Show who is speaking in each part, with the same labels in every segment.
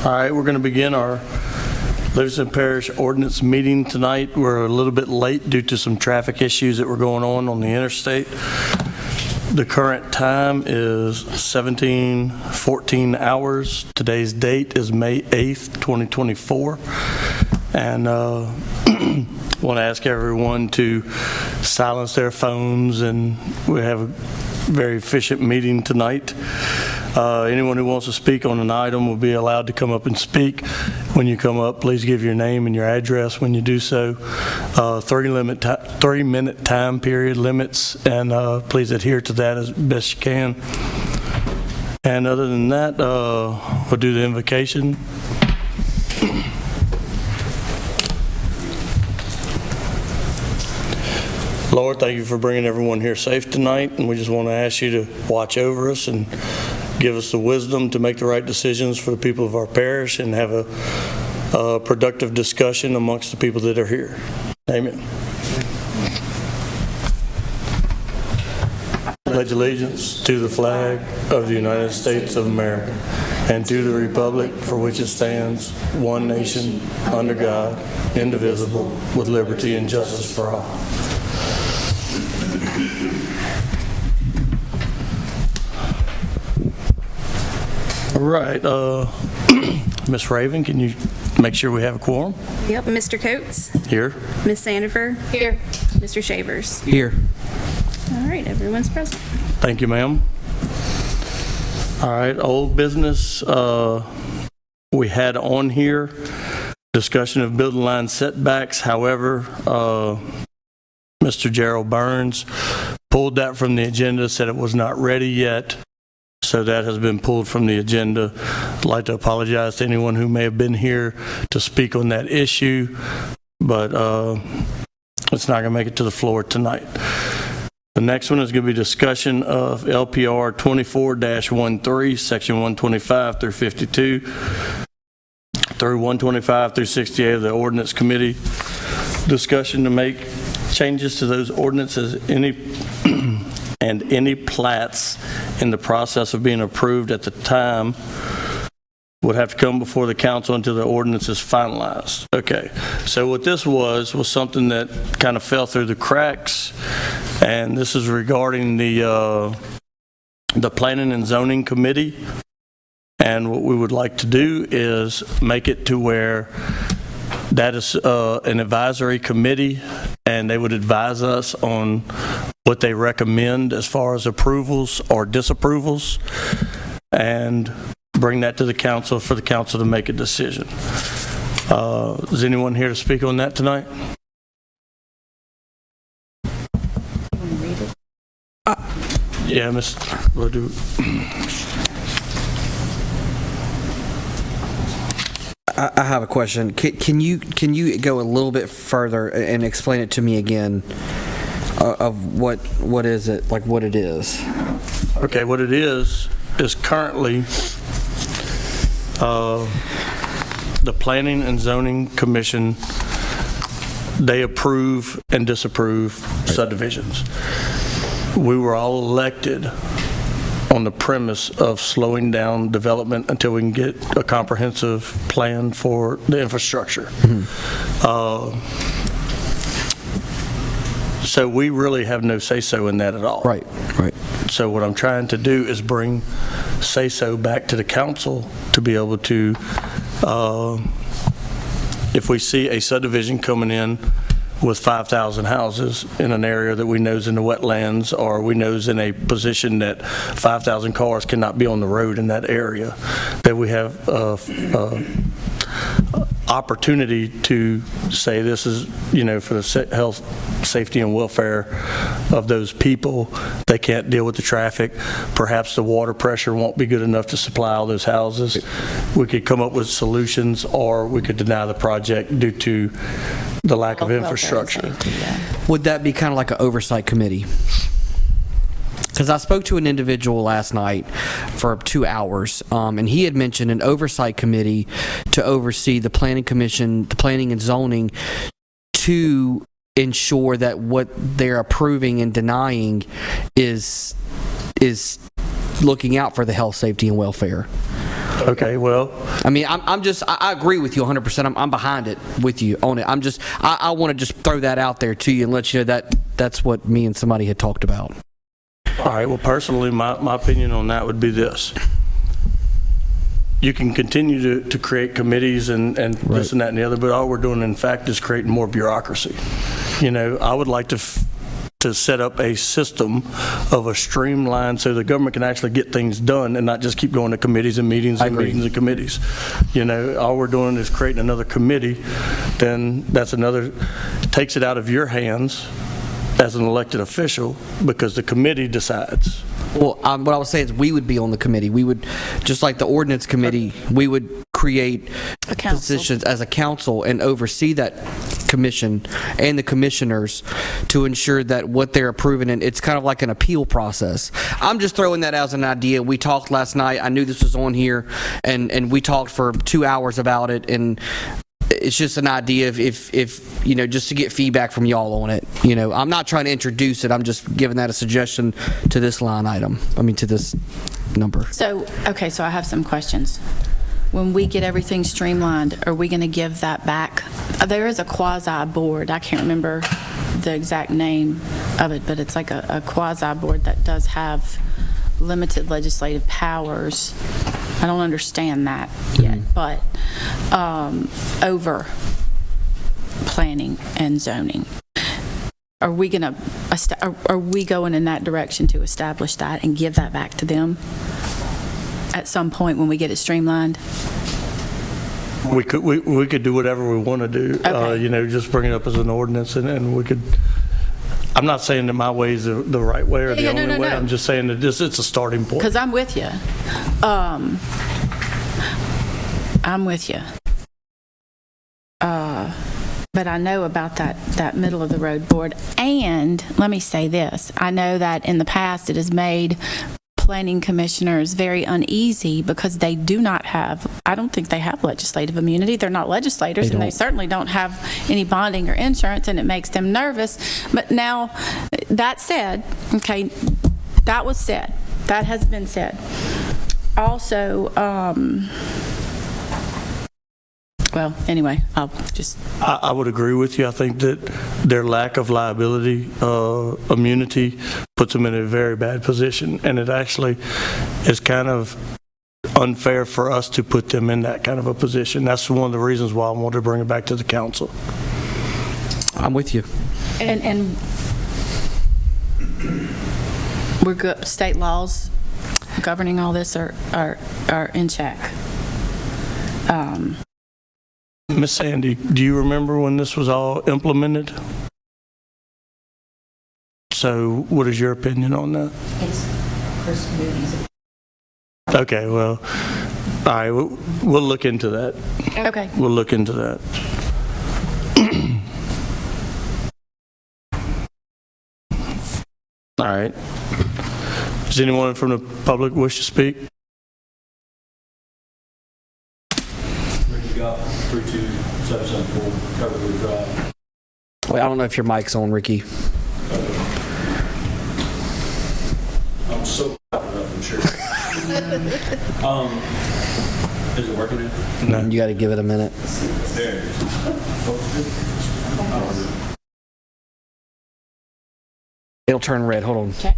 Speaker 1: All right, we're going to begin our Livingston Parish Ordinance Meeting tonight. We're a little bit late due to some traffic issues that were going on the interstate. The current time is 17:14 hours. Today's date is May 8th, 2024. And want to ask everyone to silence their phones, and we have a very efficient meeting tonight. Anyone who wants to speak on an item will be allowed to come up and speak. When you come up, please give your name and your address when you do so. 3-minute time period limits, and please adhere to that as best you can. And other than that, we'll do the invocation. Lord, thank you for bringing everyone here safe tonight, and we just want to ask you to watch over us and give us the wisdom to make the right decisions for the people of our parish and have a productive discussion amongst the people that are here. Amen. Pledge allegiance to the flag of the United States of America and to the republic for which it stands, one nation, under God, indivisible, with liberty and justice for all. All right, Ms. Raven, can you make sure we have a quorum?
Speaker 2: Yep, Mr. Coates?
Speaker 1: Here.
Speaker 2: Ms. Sandifer? Here. Mr. Shavers?
Speaker 3: Here.
Speaker 2: All right, everyone's present.
Speaker 1: Thank you, ma'am. All right, old business. We had on here discussion of building line setbacks. However, Mr. Gerald Burns pulled that from the agenda, said it was not ready yet. So that has been pulled from the agenda. I'd like to apologize to anyone who may have been here to speak on that issue, but it's not going to make it to the floor tonight. The next one is going to be discussion of LPR 24-13, section 125 through 52, through 125 through 68 of the Ordinance Committee. Discussion to make changes to those ordinances, any plats in the process of being approved at the time would have to come before the council until the ordinance is finalized. Okay, so what this was something that kind of fell through the cracks, and this is regarding the Planning and Zoning Committee. And what we would like to do is make it to where that is an advisory committee, and they would advise us on what they recommend as far as approvals or disapprovals, and bring that to the council for the council to make a decision. Is anyone here to speak on that tonight? Yeah, Miss. We'll do.
Speaker 3: I have a question. Can you go a little bit further and explain it to me again? Of what is it, like what it is?
Speaker 1: Okay, what it is currently the Planning and Zoning Commission, they approve and disapprove subdivisions. We were all elected on the premise of slowing down development until we can get a comprehensive plan for the infrastructure. Mm-hmm. So we really have no say-so in that at all.
Speaker 3: Right.
Speaker 1: So what I'm trying to do is bring say-so back to the council to be able to, if we see a subdivision coming in with 5,000 houses in an area that we know is in the wetlands, or we know is in a position that 5,000 cars cannot be on the road in that area, that we have opportunity to say this is, for the health, safety, and welfare of those people. They can't deal with the traffic. Perhaps the water pressure won't be good enough to supply all those houses. We could come up with solutions, or we could deny the project due to the lack of infrastructure.
Speaker 3: Would that be kind of like an oversight committee? Because I spoke to an individual last night for 2 hours, and he had mentioned an oversight committee to oversee the planning commission, the planning and zoning, to ensure that what they're approving and denying is looking out for the health, safety, and welfare.
Speaker 1: Okay, well,
Speaker 3: I mean, I agree with you 100%. I'm behind it with you on it. I want to just throw that out there to you and let you know that that's what me and somebody had talked about.
Speaker 1: all right, well, personally, my opinion on that would be this. You can continue to create committees and this and that and the other, but all we're doing, in fact, is creating more bureaucracy. You know, I would like to set up a system of a streamline so the government can actually get things done and not just keep going to committees and meetings and meetings and committees. You know, all we're doing is creating another committee, then that's another, takes it out of your hands as an elected official because the committee decides.
Speaker 3: Well, what I was saying is we would be on the committee. We would, just like the ordinance committee, we would create positions as a council and oversee that commission and the commissioners to ensure that what they're approving, and it's kind of like an appeal process. I'm just throwing that as an idea. We talked last night. I knew this was on here, and we talked for 2 hours about it, and it's just an idea if you know, just to get feedback from y'all on it. You know, I'm not trying to introduce it. I'm just giving that a suggestion to this line item. I mean, to this number.
Speaker 4: So, okay, so I have some questions. When we get everything streamlined, are we going to give that back? There is a quasi-board. I can't remember the exact name of it, but it's like a quasi-board that does have limited legislative powers. I don't understand that yet, but over planning and zoning. Are we going to, are we going in that direction to establish that and give that back to them at some point when we get it streamlined?
Speaker 1: We could do whatever we want to do.
Speaker 4: Okay.
Speaker 1: You know, just bring it up as an ordinance, and we could. I'm not saying that my way is the right way or the only way. I'm just saying that it's a starting point.
Speaker 4: Because I'm with you. I'm with you. But I know about that middle of the road board. And let me say this. I know that in the past it has made planning commissioners very uneasy because they do not have, I don't think they have legislative immunity. They're not legislators, and they certainly don't have any bonding or insurance, and it makes them nervous. But now, that said, okay, that was said. That has been said. Also, well, anyway, I'll just...
Speaker 1: I would agree with you. I think that their lack of liability immunity puts them in a very bad position, and it actually is kind of unfair for us to put them in that kind of a position. That's one of the reasons why I want to bring it back to the council.
Speaker 3: I'm with you.
Speaker 4: And we're good. State laws governing all this are in check.
Speaker 1: Miss Sandy, do you remember when this was all implemented? So what is your opinion on that?
Speaker 5: It's Chris Moody's.
Speaker 1: Okay, well, all right, we'll look into that.
Speaker 4: Okay.
Speaker 1: We'll look into that. All right. Does anyone from the public wish to speak?
Speaker 6: Ricky got 32774 Coverly Drive.
Speaker 3: Wait, I don't know if your mic's on, Ricky.
Speaker 6: I'm so proud of it, I'm sure. Is it working now?
Speaker 1: No.
Speaker 3: You got to give it a minute.
Speaker 6: There it is.
Speaker 3: It'll turn red. Hold on.
Speaker 4: Okay.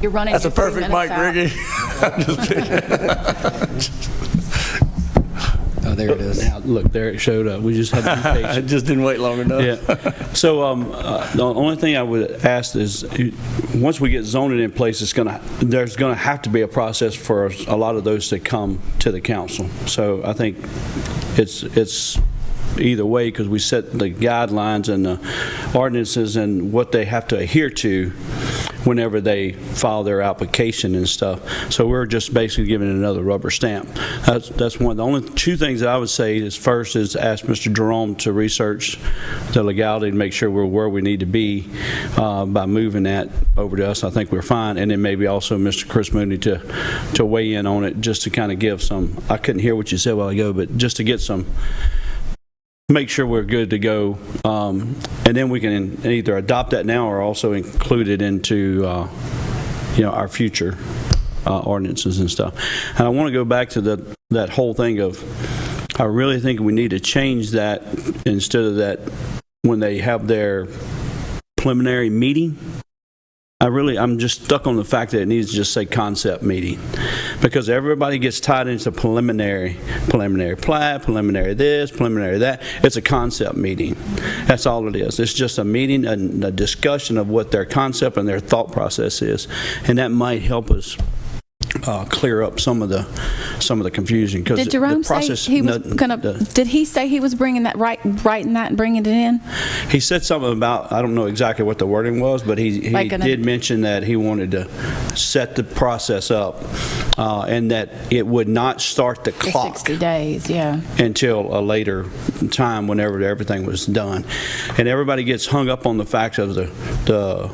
Speaker 4: You're running.
Speaker 1: That's a
Speaker 4: your 3
Speaker 1: perfect
Speaker 4: minutes
Speaker 1: mic,
Speaker 4: out.
Speaker 1: Ricky. I'm just kidding.
Speaker 3: Oh, there it is.
Speaker 7: Now, look, there it showed up. We just had to be
Speaker 1: I
Speaker 7: patient.
Speaker 1: just didn't wait long enough.
Speaker 7: Yeah. So the only thing I would ask is, once we get zoning in place, there's gonna have to be a process for a lot of those to come to the council. So I think it's either way, because we set the guidelines and the ordinances and what they have to adhere to whenever they file their application and stuff. So we're just basically giving it another rubber stamp. That's one. The only two things that I would say is, first is ask Mr. Jerome to research the legality and make sure we're where we need to be by moving that over to us. I think we're fine. And then maybe also Mr. Chris Mooney to weigh in on it, just to kind of give some, I couldn't hear what you said a while ago, but just to get some make sure we're good to go, and then we can either adopt that now or also include it into our future ordinances and stuff. And I want to go back to that whole thing of, I really think we need to change that, instead of that when they have their preliminary meeting. I'm just stuck on the fact that it needs to just say concept meeting, because everybody gets tied into preliminary plat, preliminary this, preliminary that. It's a concept meeting. That's all it is. It's just a meeting, a discussion of what their concept and their thought process is, and that might help us clear up some of the confusion. Because
Speaker 4: Did Jerome
Speaker 7: the process,
Speaker 4: say he was did he say he was bringing that, writing that and bringing it in?
Speaker 7: He said something about, I don't know exactly what the wording was, but he did mention that he wanted to set the process up, and that it would not start the clock
Speaker 4: 60 days, yeah,
Speaker 7: until a later time whenever everything was done. And everybody gets hung up on the fact of the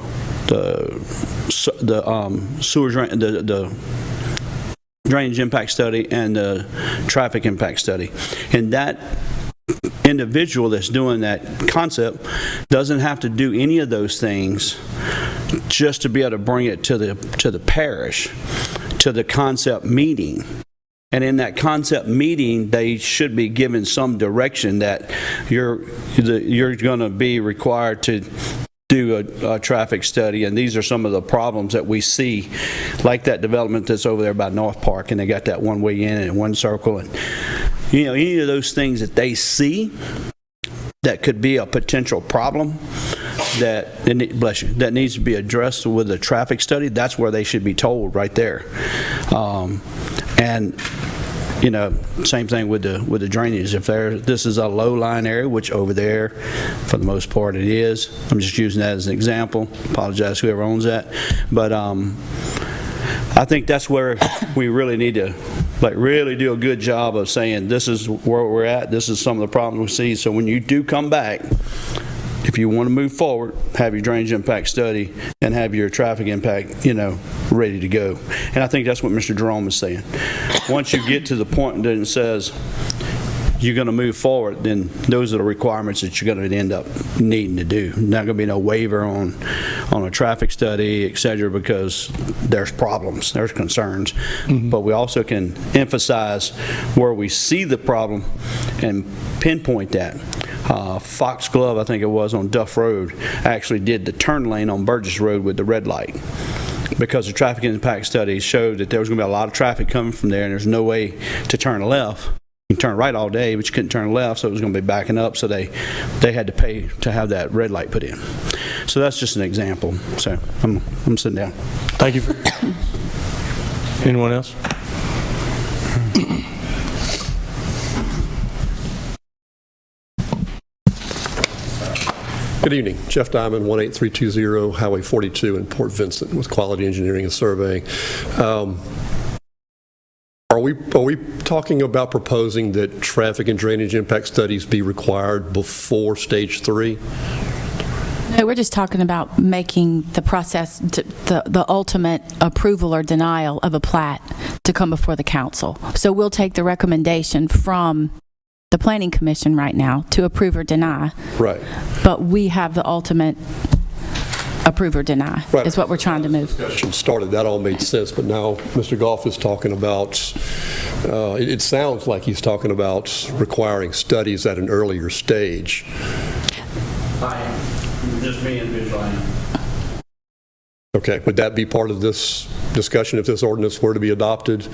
Speaker 7: sewer drain, the drainage impact study and the traffic impact study. And that individual that's doing that concept doesn't have to do any of those things just to be able to bring it to the parish, to the concept meeting. And in that concept meeting, they should be given some direction that you're going to be required to do a traffic study, and these are some of the problems that we see, like that development that's over there by North Park, and they got that one way in and one circle, and any of those things that they see that could be a potential problem that needs to be addressed with a traffic study. That's where they should be told right there. And same thing with the drainage. If this is a low-lying area, which over there, for the most part, it is. I'm just using that as an example. Apologize to whoever owns that. But I think that's where we really need to really do a good job of saying, this is where we're at, this is some of the problems we see. So when you do come back, if you want to move forward, have your drainage impact study and have your traffic impact, ready to go. And I think that's what Mr. Jerome is saying. Once you get to the point that it says you're going to move forward, then those are the requirements that you're going to end up needing to do. Not going to be no waiver on a traffic study, et cetera, because there's problems, there's concerns. Mm-hmm. But we also can emphasize where we see the problem and pinpoint that. Foxglove, I think it was, on Duff Road, actually did the turn lane on Burgess Road with the red light, because the traffic impact study showed that there was going to be a lot of traffic coming from there, and there's no way to turn left. You can turn right all day, but you couldn't turn left, so it was going to be backing up, so they had to pay to have that red light put in. So that's just an example. So I'm sitting down.
Speaker 1: Thank you. Anyone else?
Speaker 8: Good evening. Jeff Diamond, 18320 Highway 42 in Port Vincent with Quality Engineering and Surveying. Are we talking about proposing that traffic and drainage impact studies be required before stage 3?
Speaker 4: No, we're just talking about making the process, the ultimate approval or denial of a plat to come before the council. So we'll take the recommendation from the Planning Commission right now to approve or deny. Right. But we have the ultimate approve or deny, right, is what we're trying to move.
Speaker 8: Discussion started, that all made sense, but now Mr. Goff is talking about, it sounds like he's talking about requiring studies at an earlier stage.
Speaker 7: I am. Just me individually.
Speaker 8: Okay, would that be part of this discussion if this ordinance were to be adopted?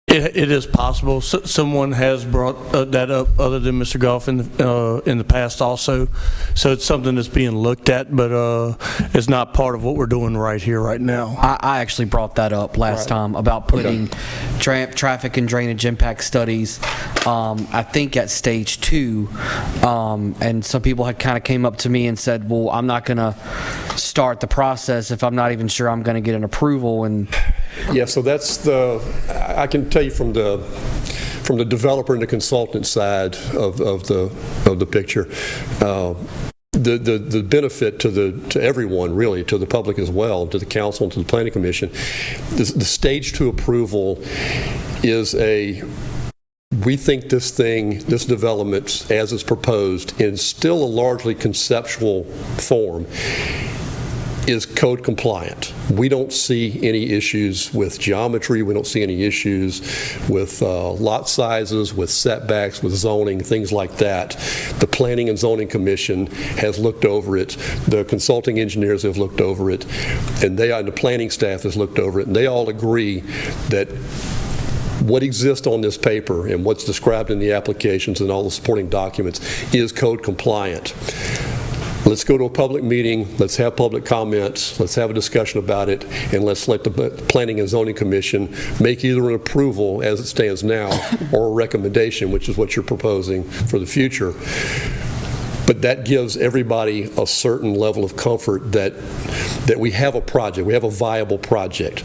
Speaker 1: It is possible. Someone has brought that up other than Mr. Goff in the past also. So it's something that's being looked at, but it's not part of what we're doing right here, right now.
Speaker 3: I actually brought that up last time about putting traffic and drainage impact studies, I think at stage 2, and some people had kind of came up to me and said, well, I'm not going to start the process if I'm not even sure I'm going to get an approval. And
Speaker 8: yeah, so that's I can tell you from the developer and the consultant side of the picture, the benefit to everyone, really, to the public as well, to the council and to the planning commission, the stage 2 approval is a We think this development, as is proposed, in still a largely conceptual form, is code compliant. We don't see any issues with geometry. We don't see any issues with lot sizes, with setbacks, with zoning, things like that. The Planning and Zoning Commission has looked over it. The consulting engineers have looked over it, and the planning staff has looked over it, and they all agree that what exists on this paper and what's described in the applications and all the supporting documents is code compliant. Let's go to a public meeting, let's have public comments, let's have a discussion about it, and let's let the Planning and Zoning Commission make either an approval as it stands now or a recommendation, which is what you're proposing for the future. But that gives everybody a certain level of comfort that we have a project, we have a viable project.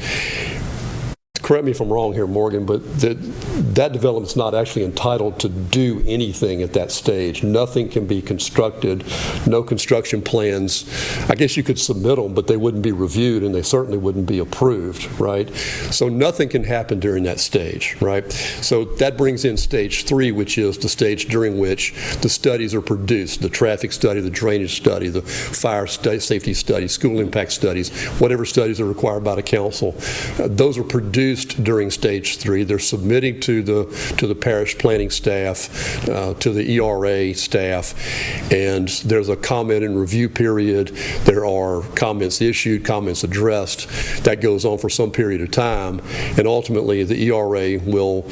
Speaker 8: Correct me if I'm wrong here, Morgan, but that development's not actually entitled to do anything at that stage. Nothing can be constructed, no construction plans. I guess you could submit them, but they wouldn't be reviewed, and they certainly wouldn't be approved, right? So nothing can happen during that stage, right? So that brings in stage 3, which is the stage during which the studies are produced, the traffic study, the drainage study, the fire safety study, school impact studies, whatever studies are required by the council. Those are produced during stage 3. They're submitting to the parish planning staff, to the ERA staff, and there's a comment and review period. There are comments issued, comments addressed. That goes on for some period of time, and ultimately the ERA will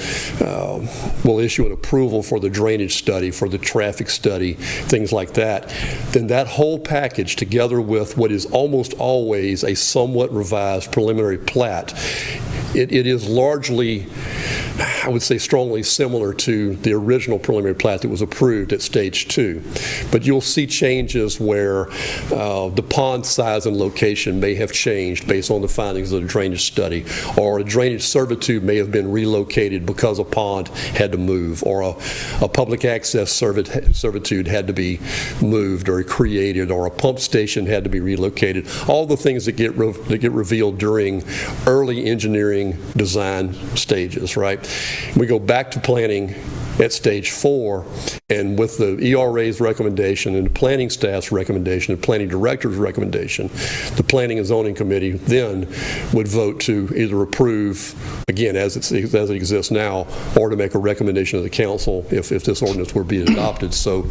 Speaker 8: issue an approval for the drainage study, for the traffic study, things like that. Then that whole package, together with what is almost always a somewhat revised preliminary plat, it is largely, I would say strongly similar to the original preliminary plat that was approved at stage 2. But you'll see changes where the pond size and location may have changed based on the findings of the drainage study, or a drainage servitude may have been relocated because a pond had to move, or a public access servitude had to be moved or created, or a pump station had to be relocated. All the things that get revealed during early engineering design stages, right? We go back to planning at stage 4, and with the ERA's recommendation and the planning staff's recommendation and planning director's recommendation, the Planning and Zoning Committee then would vote to either approve, again, as it exists now, or to make a recommendation to the council if this ordinance were to be adopted. So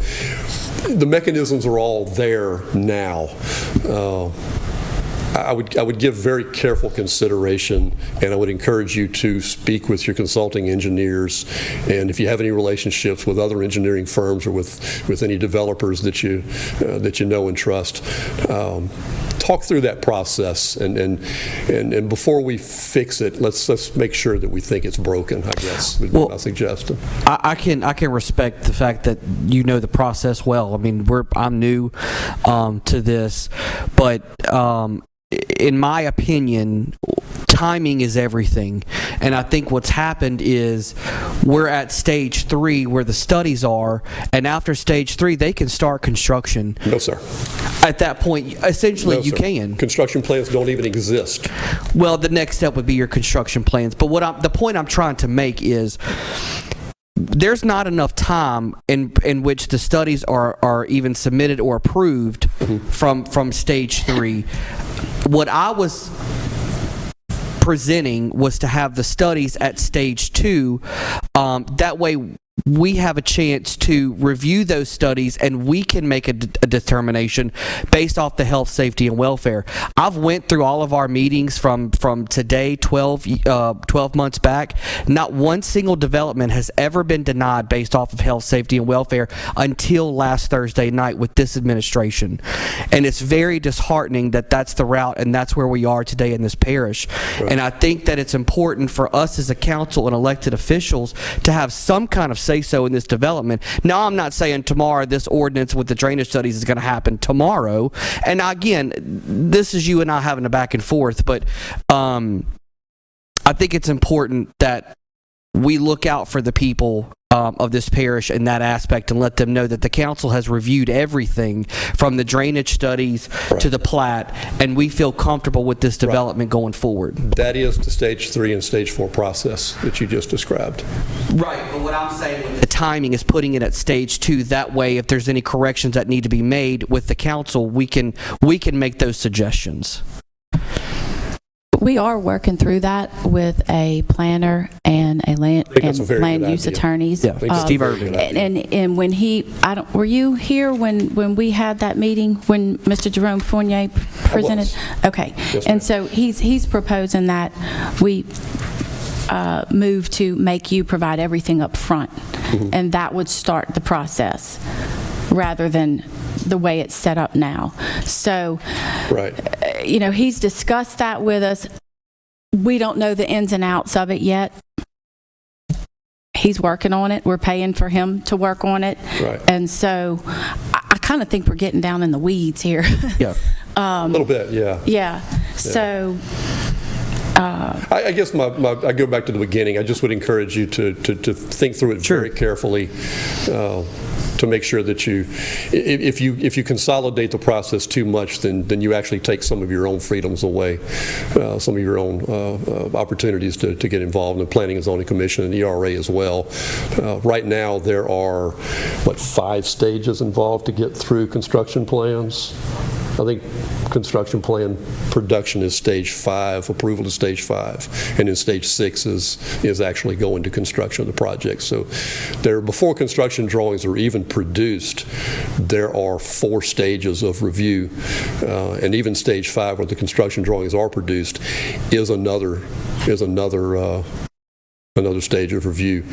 Speaker 8: the mechanisms are all there now. I would give very careful consideration, and I would encourage you to speak with your consulting engineers, and if you have any relationships with other engineering firms or with any developers that you know and trust, talk through that process, and before we fix it, let's make sure that we think it's broken, I guess, would be my suggestion.
Speaker 3: I can respect the fact that you know the process well. I mean, I'm new to this, but in my opinion, timing is everything. And I think what's happened is we're at stage 3 where the studies are, and after stage 3 they can start construction.
Speaker 8: No, sir.
Speaker 3: At that point, essentially, you can.
Speaker 8: Construction plans don't even exist.
Speaker 3: Well, the next step would be your construction plans. But the point I'm trying to make is there's not enough time in which the studies are even submitted or approved from stage 3. What I was presenting was to have the studies at stage 2. That way we have a chance to review those studies, and we can make a determination based off the health, safety, and welfare. I've went through all of our meetings from today, 12 months back. Not one single development has ever been denied based off of health, safety, and welfare until last Thursday night with this administration. And it's very disheartening that that's the route, and that's where we are today in this parish. Right. And I think that it's important for us as a council and elected officials to have some kind of say-so in this development. Now, I'm not saying tomorrow this ordinance with the drainage studies is going to happen tomorrow. And again, this is you and I having a back and forth, but I think it's important that we look out for the people of this parish in that aspect, and let them know that the council has reviewed everything from the drainage studies to the plat, and we feel comfortable with this development going forward.
Speaker 8: That is the stage 3 and stage 4 process that you just described.
Speaker 3: Right, but what I'm saying with the timing is putting it at stage 2. That way, if there's any corrections that need to be made with the council, we can make those suggestions.
Speaker 4: We are working through that with a planner and a land use attorneys.
Speaker 3: Yeah, Steve Irving.
Speaker 4: And when were you here when we had that meeting when Mr. Jerome Fournier presented? Okay,
Speaker 8: Yes,
Speaker 4: and
Speaker 8: ma'am.
Speaker 4: so he's proposing that we move to make you provide everything up front, and that would start the process rather than the way it's set up now. So,
Speaker 8: Right.
Speaker 4: He's discussed that with us. We don't know the ins and outs of it yet. He's working on it. We're paying for him to work on it.
Speaker 8: Right.
Speaker 4: And so I kind of think we're getting down in the weeds here.
Speaker 3: Yeah.
Speaker 8: A little bit, yeah.
Speaker 4: Yeah. So
Speaker 8: I guess I go back to the beginning. I just would encourage you to think through it very carefully, to make sure that if you consolidate the process too much, then you actually take some of your own freedoms away, some of your own opportunities to get involved in the Planning and Zoning Commission and ERA as well. Right now, there are 5 stages involved to get through construction plans. I think construction plan production is stage 5, approval is stage 5, and then stage 6 is actually going to construction of the project. So before construction drawings are even produced, there are 4 stages of review, and even stage 5, where the construction drawings are produced, is another stage of review.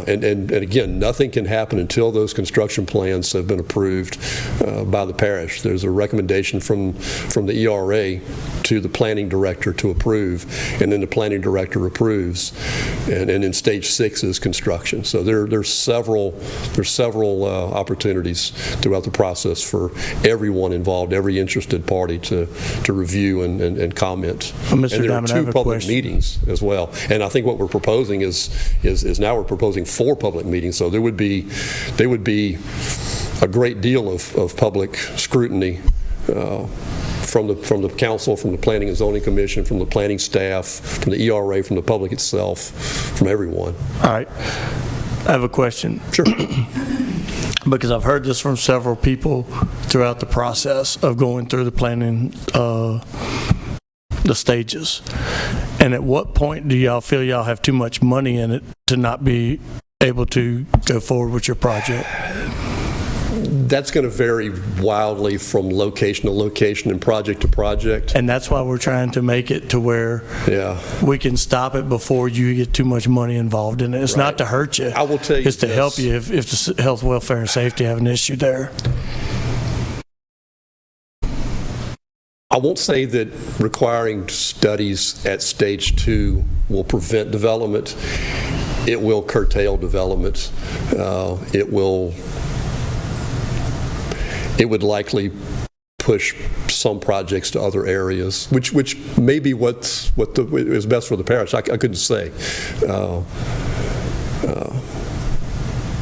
Speaker 8: And again, nothing can happen until those construction plans have been approved by the parish. There's a recommendation from the ERA to the planning director to approve, and then the planning director approves, and then stage 6 is construction. So there's several opportunities throughout the process for everyone involved, every interested party to review and comment.
Speaker 1: Well, Mr.
Speaker 8: And there are
Speaker 1: Diamond, I have
Speaker 8: 2
Speaker 1: a
Speaker 8: public
Speaker 1: question.
Speaker 8: meetings as well. And I think what we're proposing is now we're proposing 4 public meetings. So there would be a great deal of public scrutiny from the council, from the Planning and Zoning Commission, from the planning staff, from the ERA, from the public itself, from everyone.
Speaker 1: All right. I have a question.
Speaker 8: Sure.
Speaker 1: Because I've heard this from several people throughout the process of going through the planning, the stages. And at what point do y'all feel y'all have too much money in it to not be able to go forward with your project?
Speaker 8: That's going to vary wildly from location to location and project to project.
Speaker 1: And that's why we're trying to make it to where
Speaker 8: Yeah.
Speaker 1: we can stop it before you get too much money involved in it. It's not to hurt you.
Speaker 8: I will tell you
Speaker 1: It's to
Speaker 8: this.
Speaker 1: help you if the health, welfare, and safety have an issue there.
Speaker 8: I won't say that requiring studies at stage 2 will prevent development. It will curtail development. It would likely push some projects to other areas, which may be what is best for the parish. I couldn't say.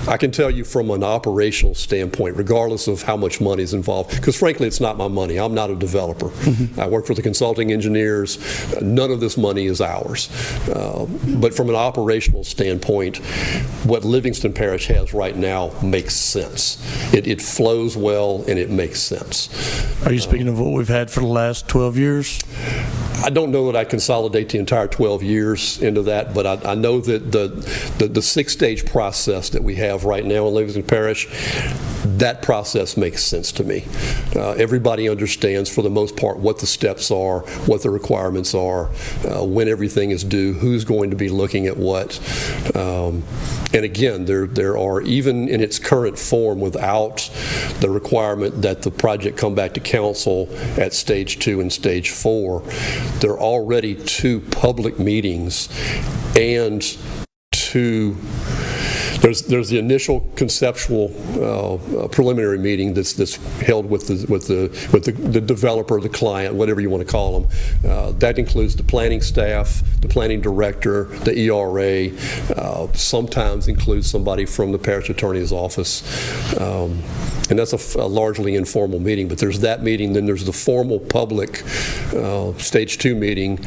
Speaker 8: I can tell you from an operational standpoint, regardless of how much money is involved, because frankly, it's not my money. I'm not a developer. I work for the consulting engineers. None of this money is ours. But from an operational standpoint, what Livingston Parish has right now makes sense. It flows well and it makes sense.
Speaker 1: Are you speaking of what we've had for the last 12 years?
Speaker 8: I don't know that I consolidate the entire 12 years into that, but I know that the 6-stage process that we have right now in Livingston Parish, that process makes sense to me. Everybody understands, for the most part, what the steps are, what the requirements are, when everything is due, who's going to be looking at what. And again, there are, even in its current form, without the requirement that the project come back to council at stage 2 and stage 4, there are already 2 public meetings and 2 There's the initial conceptual preliminary meeting that's held with the developer, the client, whatever you want to call them. That includes the planning staff, the planning director, the ERA, sometimes includes somebody from the parish attorney's office. And that's a largely informal meeting, but there's that meeting, then there's the formal public stage 2 meeting,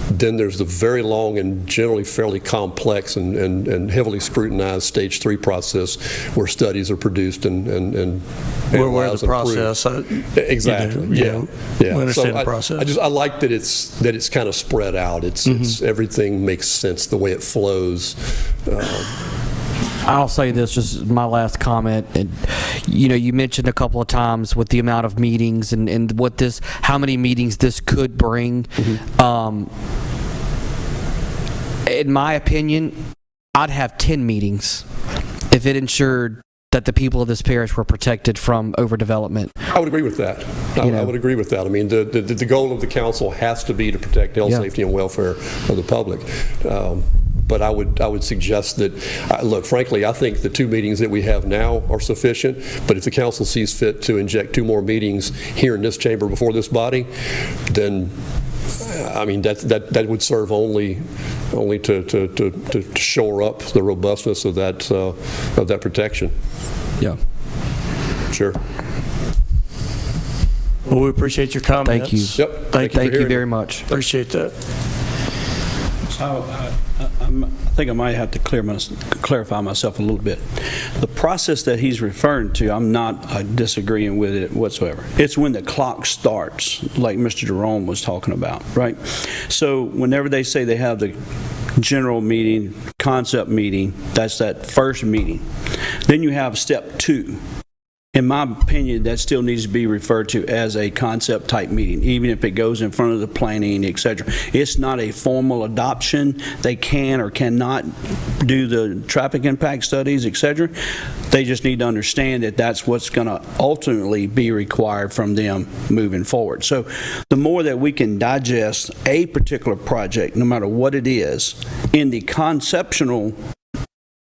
Speaker 8: then there's the very long and generally fairly complex and heavily scrutinized stage 3 process where studies are produced and
Speaker 1: Where
Speaker 8: analyzed
Speaker 1: the
Speaker 8: and approved.
Speaker 1: process.
Speaker 8: Exactly. Yeah.
Speaker 1: We understand the process.
Speaker 8: I like that it's kind of spread out. It's everything makes sense the way it flows.
Speaker 3: I'll say this, just my last comment. And, you mentioned a couple of times with the amount of meetings and how many meetings this could bring. In my opinion, I'd have 10 meetings if it ensured that the people of this parish were protected from overdevelopment.
Speaker 8: I would agree with that. I would agree with that. I mean, the goal of the council has to be to protect health, safety, and welfare of the public. But I would suggest that, look, frankly, I think the 2 meetings that we have now are sufficient, but if the council sees fit to inject 2 more meetings here in this chamber before this body, then, I mean, that would serve only to shore up the robustness of that protection.
Speaker 3: Yeah.
Speaker 8: Sure.
Speaker 1: Well, we appreciate your comments.
Speaker 3: Thank you.
Speaker 8: Yep.
Speaker 1: Thank
Speaker 3: Thank you very much.
Speaker 1: Appreciate that.
Speaker 7: So I think I might have to clarify myself a little bit. The process that he's referring to, I'm not disagreeing with it whatsoever. It's when the clock starts, like Mr. Jerome was talking about, right? So whenever they say they have the general meeting, concept meeting, that's that first meeting. Then you have step 2. In my opinion, that still needs to be referred to as a concept type meeting, even if it goes in front of the planning, et cetera. It's not a formal adoption. They can or cannot do the traffic impact studies, et cetera. They just need to understand that that's what's going to ultimately be required from them moving forward. So the more that we can digest a particular project, no matter what it is, in the conceptual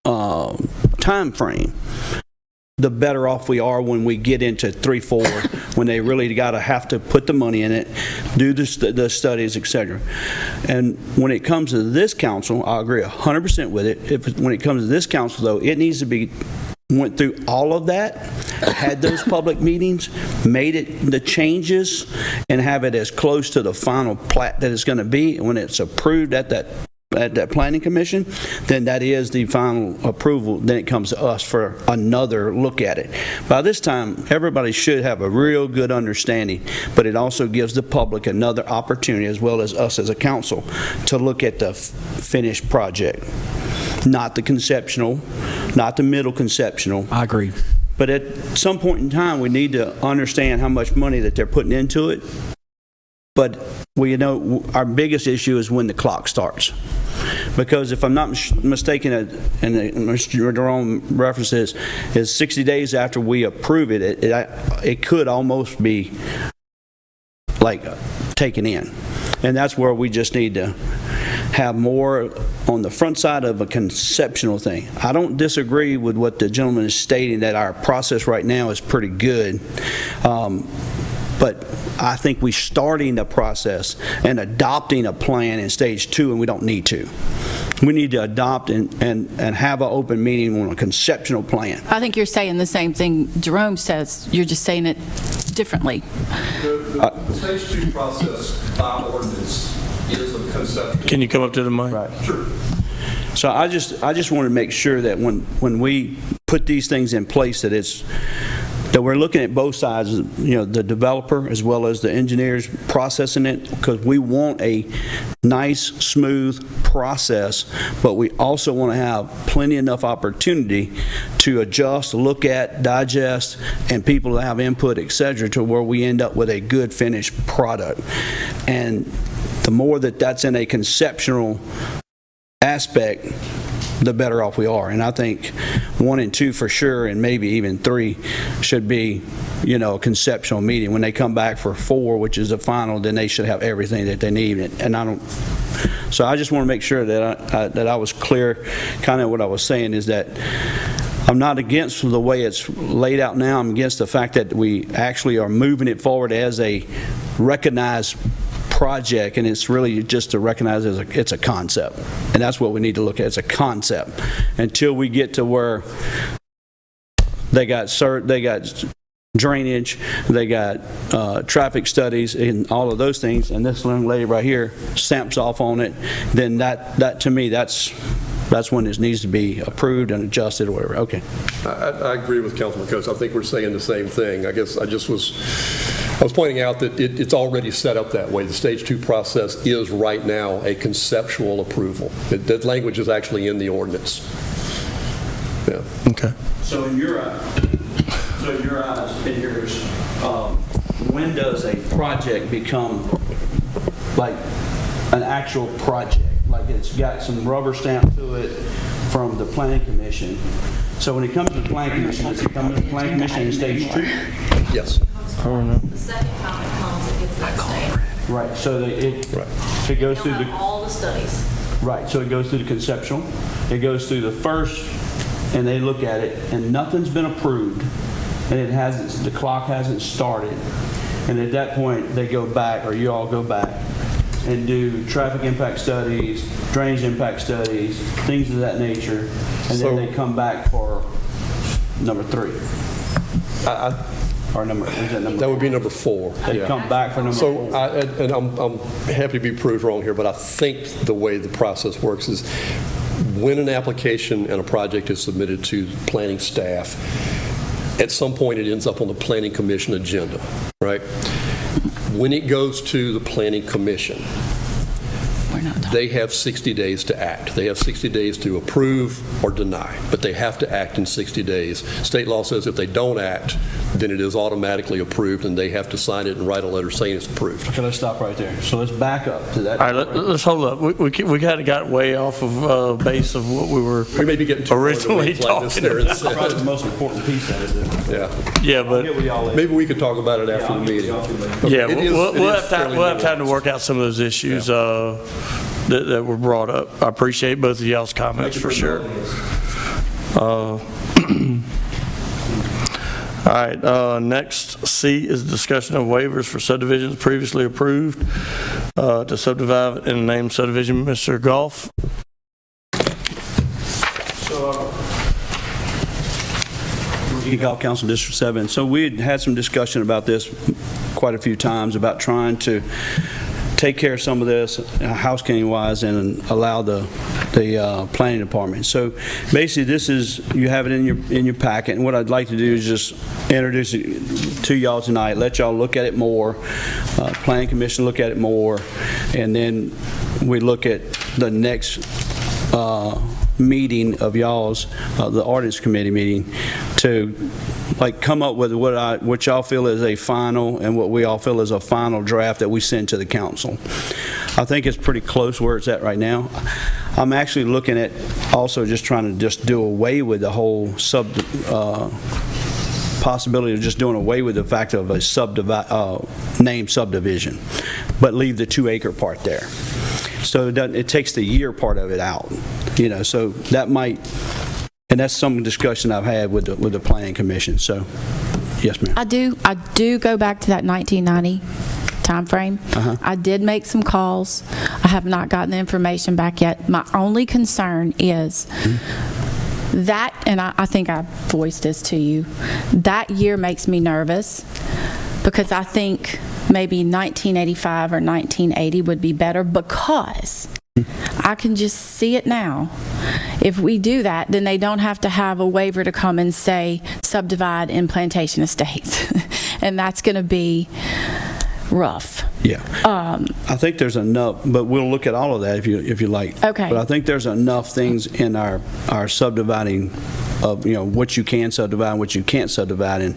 Speaker 7: time frame, the better off we are when we get into 3, 4, when they really have to put the money in it, do the studies, et cetera. And when it comes to this council, I agree 100% with it. When it comes to this council, though, it needs to be went through all of that, had those public meetings, made it the changes, and have it as close to the final plat that it's going to be when it's approved at that planning commission, then that is the final approval. Then it comes to us for another look at it. By this time, everybody should have a real good understanding, but it also gives the public another opportunity, as well as us as a council, to look at the finished project. Not the conceptual, not the middle conceptual.
Speaker 3: I agree.
Speaker 7: But at some point in time, we need to understand how much money that they're putting into it. But our biggest issue is when the clock starts. Because if I'm not mistaken, and Mr. Jerome references, is 60 days after we approve it, it could almost be like taken in. And that's where we just need to have more on the front side of a conceptual thing. I don't disagree with what the gentleman is stating, that our process right now is pretty good. But I think we're starting the process and adopting a plan in stage 2, and we don't need to. We need to adopt and have an open meeting on a conceptual plan.
Speaker 4: I think you're saying the same thing Jerome says. You're just saying it differently.
Speaker 8: The stage 2 process by ordinance is a conceptual.
Speaker 1: Can you come up to the mic?
Speaker 7: Right. Sure. So I just want to make sure that when we put these things in place, that we're looking at both sides, the developer as well as the engineers processing it, because we want a nice, smooth process, but we also want to have plenty enough opportunity to adjust, look at, digest, and people to have input, et cetera, to where we end up with a good finished product. And the more that's in a conceptual aspect, the better off we are. And I think 1 and 2 for sure, and maybe even 3 should be a conceptual meeting. When they come back for 4, which is the final, then they should have everything that they need. And I don't, so I just want to make sure that I was clear. Kind of what I was saying is that I'm not against the way it's laid out now. I'm against the fact that we actually are moving it forward as a recognized project, and it's really just to recognize it's a concept. And that's what we need to look at. It's a concept. Until we get to where they got drainage, they got traffic studies, and all of those things, and this young lady right here stamps off on it, then that to me, that's when it needs to be approved and adjusted or whatever. Okay.
Speaker 8: I agree with Councilman Coates. I think we're saying the same thing. I guess I was pointing out that it's already set up that way. The Stage 2 process is right now a conceptual approval. That language is actually in the ordinance. Yeah.
Speaker 1: Okay.
Speaker 7: So in your eyes and yours, when does a project become like an actual project? Like it's got some rubber stamp to it from the Planning Commission. So when it comes to the Planning Commission, does it come to the Planning Commission in Stage 2?
Speaker 8: Yes.
Speaker 9: The second time it comes, it gets that stamp.
Speaker 7: Right. So it goes through the
Speaker 9: all the studies.
Speaker 7: right. So it goes through the conceptual. It goes through the first, and they look at it, and nothing's been approved, and it hasn't. The clock hasn't started, and at that point they go back, or you all go back, and do traffic impact studies, drainage impact studies, things of that nature, and then they come back for number 3. Or number, is that number?
Speaker 8: That would be number 4.
Speaker 7: They come back for number 4.
Speaker 8: So, and I'm happy to be proved wrong here, but I think the way the process works is when an application and a project is submitted to planning staff, at some point it ends up on the Planning Commission agenda, right? When it goes to the Planning Commission, they have 60 days to act. They have 60 days to approve or deny, but they have to act in 60 days. State law says if they don't act, then it is automatically approved, and they have to sign it and write a letter saying it's approved.
Speaker 7: Okay, let's stop right there. So let's back up to that.
Speaker 1: All right, let's hold up. We kind of got way off of base of what we were
Speaker 8: We may be getting too
Speaker 1: originally talking about.
Speaker 7: Probably the most important piece of it.
Speaker 8: Yeah.
Speaker 1: Yeah, but
Speaker 8: Maybe we could talk about it after the meeting.
Speaker 1: yeah,
Speaker 8: It is-
Speaker 1: we'll
Speaker 8: it is
Speaker 1: have time.
Speaker 8: fairly
Speaker 1: We'll have time to
Speaker 8: nuanced.
Speaker 1: work out some of those issues that were brought up. I appreciate both of y'all's comments for sure. All right, next C is discussion of waivers for subdivisions previously approved to subdivide in the named subdivision. Mr. Goff.
Speaker 7: Golf Council District 7. So we had some discussion about this quite a few times about trying to take care of some of this housekeeping wise and allow the planning department. So basically this is, you have it in your packet, and what I'd like to do is just introduce it to y'all tonight, let y'all look at it more, Planning Commission look at it more, and then we look at the next meeting of y'all's, the Ordinance Committee meeting, to like come up with what y'all feel is a final and what we all feel is a final draft that we send to the council. I think it's pretty close where it's at right now. I'm actually looking at also just trying to just do away with the whole possibility of just doing away with the fact of a named subdivision, but leave the 2-acre part there. So it takes the year part of it out, so that might, and that's some discussion I've had with the Planning Commission. So, yes, ma'am.
Speaker 4: I do go back to that 1990 timeframe. I did make some calls. I have not gotten the information back yet. My only concern is that, and I think I voiced this to you, that year makes me nervous because I think maybe 1985 or 1980 would be better, because I can just see it now. If we do that, then they don't have to have a waiver to come and say subdivide in plantation estates. And that's going to be rough.
Speaker 7: Yeah. I think there's enough, but we'll look at all of that if you like.
Speaker 4: Okay.
Speaker 7: But I think there's enough things in our subdividing of, what you can subdivide and what you can't subdivide. And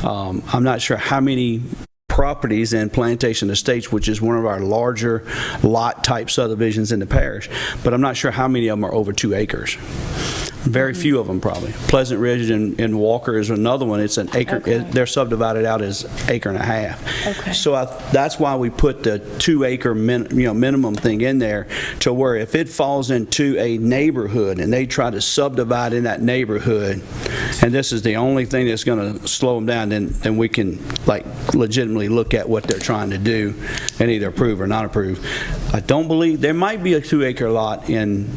Speaker 7: I'm not sure how many properties in Plantation Estates, which is one of our larger lot type subdivisions in the parish, but I'm not sure how many of them are over 2 acres. Very few of them, probably. Pleasant Ridge and Walker is another one. It's an acre.
Speaker 4: Okay.
Speaker 7: They're subdivided out as acre and a half.
Speaker 4: Okay.
Speaker 7: So that's why we put the 2 acre minimum thing in there, to where if it falls into a neighborhood and they try to subdivide in that neighborhood, and this is the only thing that's going to slow them down, then we can like legitimately look at what they're trying to do and either approve or not approve. I don't believe there might be a 2 acre lot in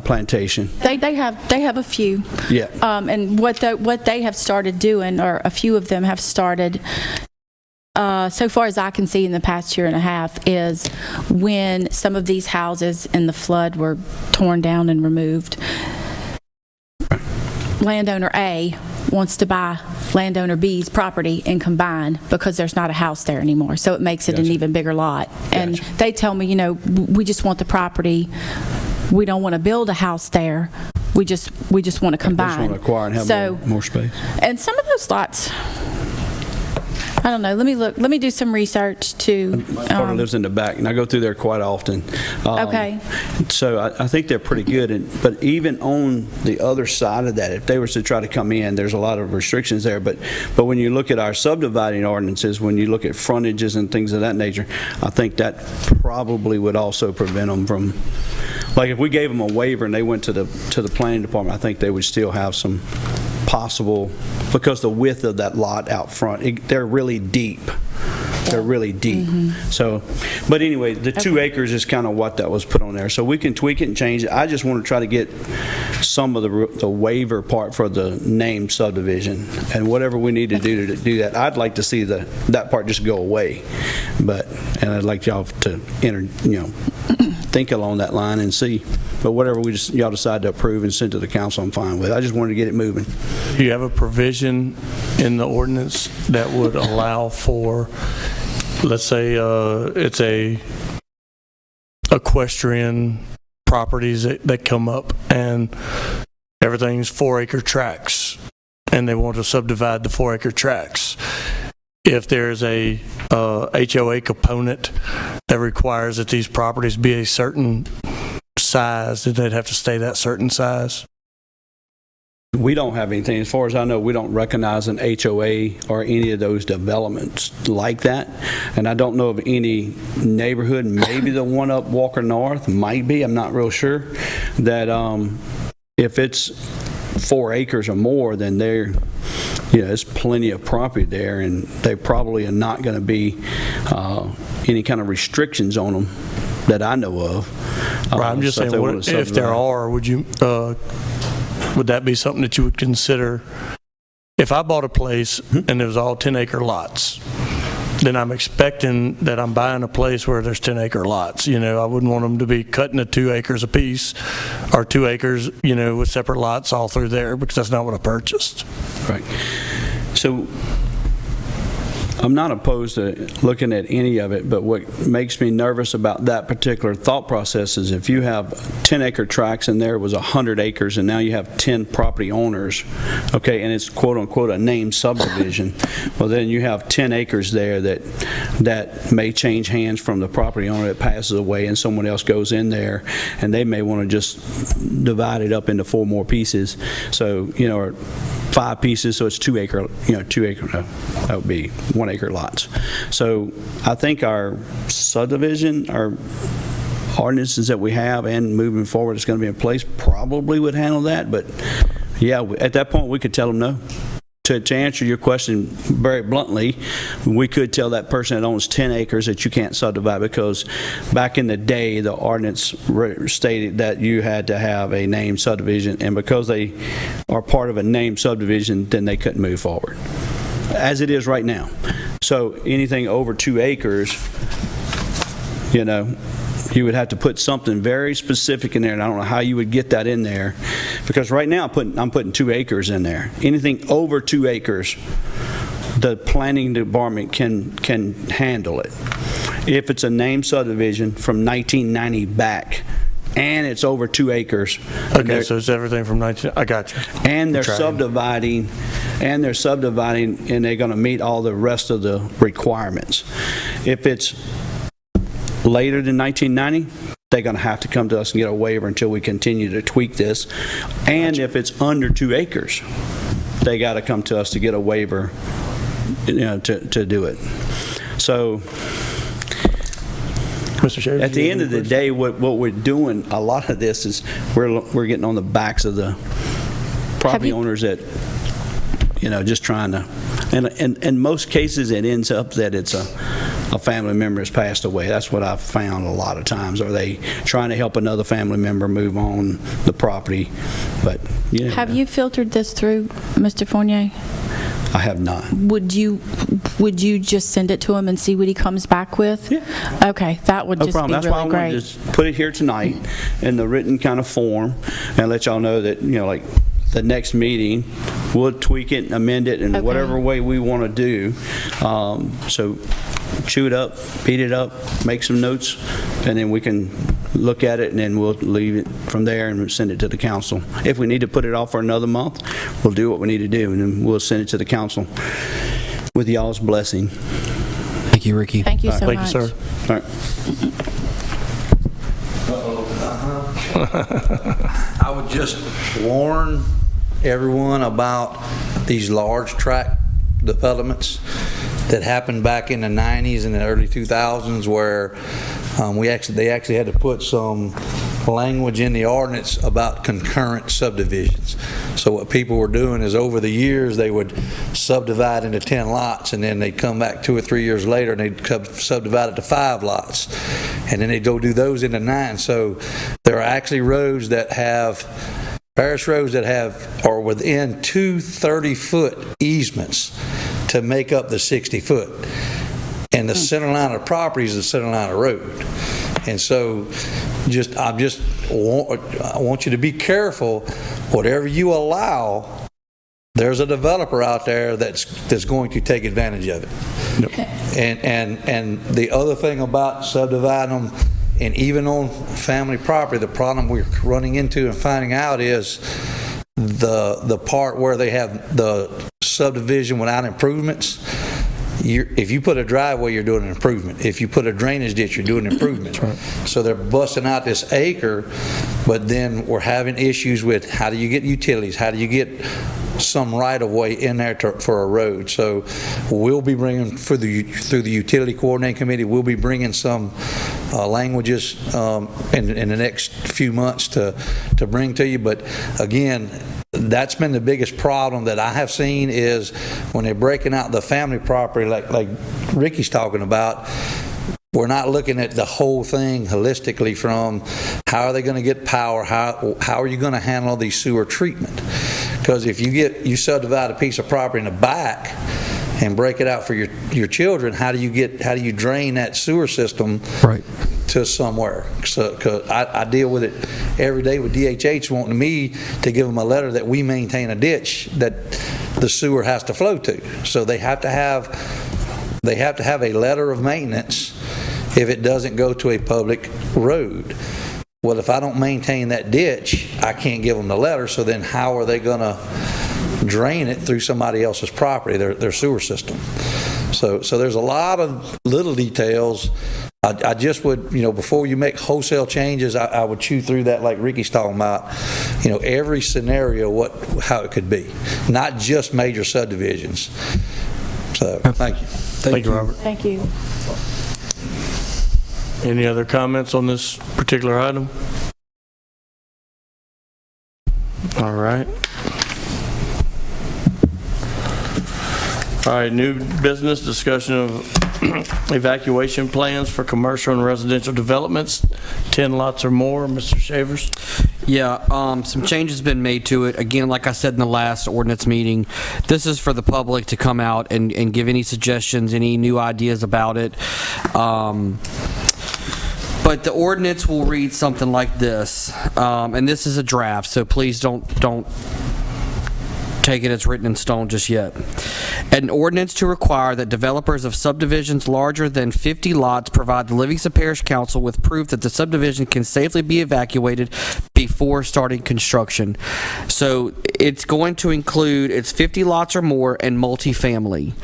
Speaker 7: Plantation.
Speaker 4: They have a few.
Speaker 7: Yeah.
Speaker 4: And what they have started doing, or a few of them have started, so far as I can see in the past year and a half, is when some of these houses in the flood were torn down and removed, landowner A wants to buy landowner B's property and combine, because there's not a house there anymore. So it makes it an even bigger lot. And they tell me, we just want the property. We don't want to build a house there. We just want to combine.
Speaker 7: Just want to acquire and have more space.
Speaker 4: And some of those lots, I don't know. Let me look. Let me do some research to.
Speaker 7: My partner lives in the back, and I go through there quite often.
Speaker 4: Okay.
Speaker 7: So I think they're pretty good. But even on the other side of that, if they were to try to come in, there's a lot of restrictions there. But when you look at our subdividing ordinances, when you look at frontages and things of that nature, I think that probably would also prevent them from. Like if we gave them a waiver and they went to the planning department, I think they would still have some possible, because the width of that lot out front, they're really deep. They're really deep. So, but anyway, the 2 acres is kind of what that was put on there. So we can tweak it and change it. I just want to try to get some of the waiver part for the named subdivision, and whatever we need to do that. I'd like to see that part just go away, and I'd like y'all to think along that line and see. But whatever y'all decide to approve and send to the council, I'm fine with. I just wanted to get it moving.
Speaker 1: Do you have a provision in the ordinance that would allow for, let's say, it's a equestrian properties that come up and everything's 4-acre tracts, and they want to subdivide the 4-acre tracts? If there's a HOA component that requires that these properties be a certain size, then they'd have to stay that certain size?
Speaker 7: We don't have anything. As far as I know, we don't recognize an HOA or any of those developments like that. And I don't know of any neighborhood, maybe the one up Walker North, might be, I'm not real sure, that if it's 4 acres or more, then there's plenty of property there, and they probably are not going to be any kind of restrictions on them that I know of.
Speaker 1: Right, I'm just saying, if there are, would that be something that you would consider? If I bought a place and it was all 10-acre lots, then I'm expecting that I'm buying a place where there's 10-acre lots. I wouldn't want them to be cutting at 2 acres apiece, or 2 acres, with separate lots all through there, because that's not what I purchased.
Speaker 7: Right. So I'm not opposed to looking at any of it, but what makes me nervous about that particular thought process is if you have 10-acre tracts and there was 100 acres and now you have 10 property owners, okay, and it's quote-unquote a named subdivision, well, then you have 10 acres there that may change hands from the property owner that passes away, and someone else goes in there, and they may want to just divide it up into 4 more pieces. So, or 5 pieces, so it's 2 acre, that would be 1 acre lots. So I think our subdivision, our ordinances that we have and moving forward is going to be in place probably would handle that. But yeah, at that point we could tell them no. To answer your question very bluntly, we could tell that person that owns 10 acres that you can't subdivide, because back in the day the ordinance stated that you had to have a named subdivision, and because they are part of a named subdivision, then they couldn't move forward, as it is right now. So anything over 2 acres, you would have to put something very specific in there, and I don't know how you would get that in there, because right now I'm putting 2 acres in there. Anything over 2 acres, the planning department can handle it. If it's a named subdivision from 1990 back, and it's over 2 acres.
Speaker 1: Okay, so it's everything from 19. I got you.
Speaker 7: And they're subdividing, and they're going to meet all the rest of the requirements. If it's later than 1990, they're going to have to come to us and get a waiver until we continue to tweak this. And if it's under 2 acres, they got to come to us to get a waiver, to do it. So
Speaker 1: Mr. Shavers,
Speaker 7: at the end of the day, what we're doing, a lot of this is we're getting on the backs of the property owners that, just trying to, and in most cases, it ends up that it's a family member has passed away. That's what I've found a lot of times. Are they trying to help another family member move on the property? But
Speaker 4: Have you filtered this through, Mr. Fournier?
Speaker 7: I have not.
Speaker 4: Would you just send it to him and see what he comes back with?
Speaker 7: Yeah.
Speaker 4: Okay, that would
Speaker 7: No
Speaker 4: just
Speaker 7: problem.
Speaker 4: be
Speaker 7: That's why I
Speaker 4: really
Speaker 7: wanted to
Speaker 4: great.
Speaker 7: just put it here tonight in the written kind of form and let y'all know that, like the next meeting, we'll tweak it and amend it in
Speaker 4: Okay.
Speaker 7: whatever way we want to do. So chew it up, beat it up, make some notes, and then we can look at it, and then we'll leave it from there and send it to the council. If we need to put it off for another month, we'll do what we need to do, and then we'll send it to the council with y'all's blessing.
Speaker 3: Thank you, Ricky.
Speaker 4: Thank you so
Speaker 1: Thank you,
Speaker 4: much.
Speaker 1: sir.
Speaker 7: All right.
Speaker 10: I would just warn everyone about these large tract developments that happened back in the 90s and the early 2000s where they actually had to put some language in the ordinance about concurrent subdivisions. So what people were doing is over the years they would subdivide into 10 lots, and then they'd come back 2 or 3 years later and they'd subdivide it to 5 lots, and then they'd go do those into 9. So there are actually roads that have parish roads that are within 2 30-foot easements to make up the 60-foot. And the center line of the property is the center line of the road. And so I want you to be careful. Whatever you allow, there's a developer out there that's going to take advantage of it. Yep. And the other thing about subdividing them, and even on family property, the problem we're running into and finding out is the part where they have the subdivision without improvements. If you put a driveway, you're doing an improvement. If you put a drainage ditch, you're doing an improvement. Right. So they're busting out this acre, but then we're having issues with how do you get utilities? How do you get some right-of-way in there for a road? So we'll be bringing, through the Utility Coordinating Committee, we'll be bringing some languages in the next few months to bring to you. But again, that's been the biggest problem that I have seen is when they're breaking out the family property like Ricky's talking about, we're not looking at the whole thing holistically from how are they going to get power, how are you going to handle the sewer treatment? Because if you subdivide a piece of property in the back and break it out for your children, how do you drain that sewer system
Speaker 3: Right.
Speaker 10: to somewhere? So, 'cause I deal with it every day with DHH wanting me to give them a letter that we maintain a ditch that the sewer has to flow to. So they have to have a letter of maintenance if it doesn't go to a public road. Well, if I don't maintain that ditch, I can't give them the letter, so then how are they going to drain it through somebody else's property, their sewer system? So there's a lot of little details. I just would, before you make wholesale changes, I would chew through that like Ricky's talking about, every scenario, how it could be, not just major subdivisions. So, thank you.
Speaker 1: Thank you, Robert.
Speaker 4: Thank you.
Speaker 1: Any other comments on this particular item? All right. All right, new business, discussion of evacuation plans for commercial and residential developments, 10 lots or more. Mr. Shavers?
Speaker 3: Yeah, some changes been made to it. Again, like I said in the last ordinance meeting, this is for the public to come out and give any suggestions, any new ideas about it. But the ordinance will read something like this, and this is a draft, so please don't take it as written in stone just yet. An ordinance to require that developers of subdivisions larger than 50 lots provide the Livingston Parish Council with proof that the subdivision can safely be evacuated before starting construction. So it's going to include, it's 50 lots or more and multifamily.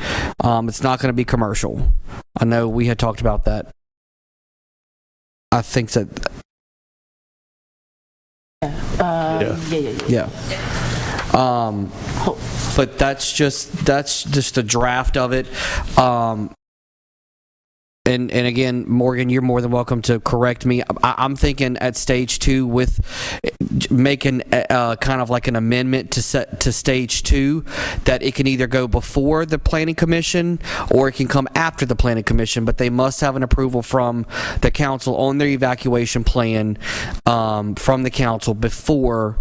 Speaker 3: It's not going to be commercial. I know we had talked about that. I think that Yeah. But that's just a draft of it. And again, Morgan, you're more than welcome to correct me. I'm thinking at stage 2 with making kind of like an amendment to stage 2, that it can either go before the planning commission or it can come after the planning commission, but they must have an approval from the council on their evacuation plan from the council before,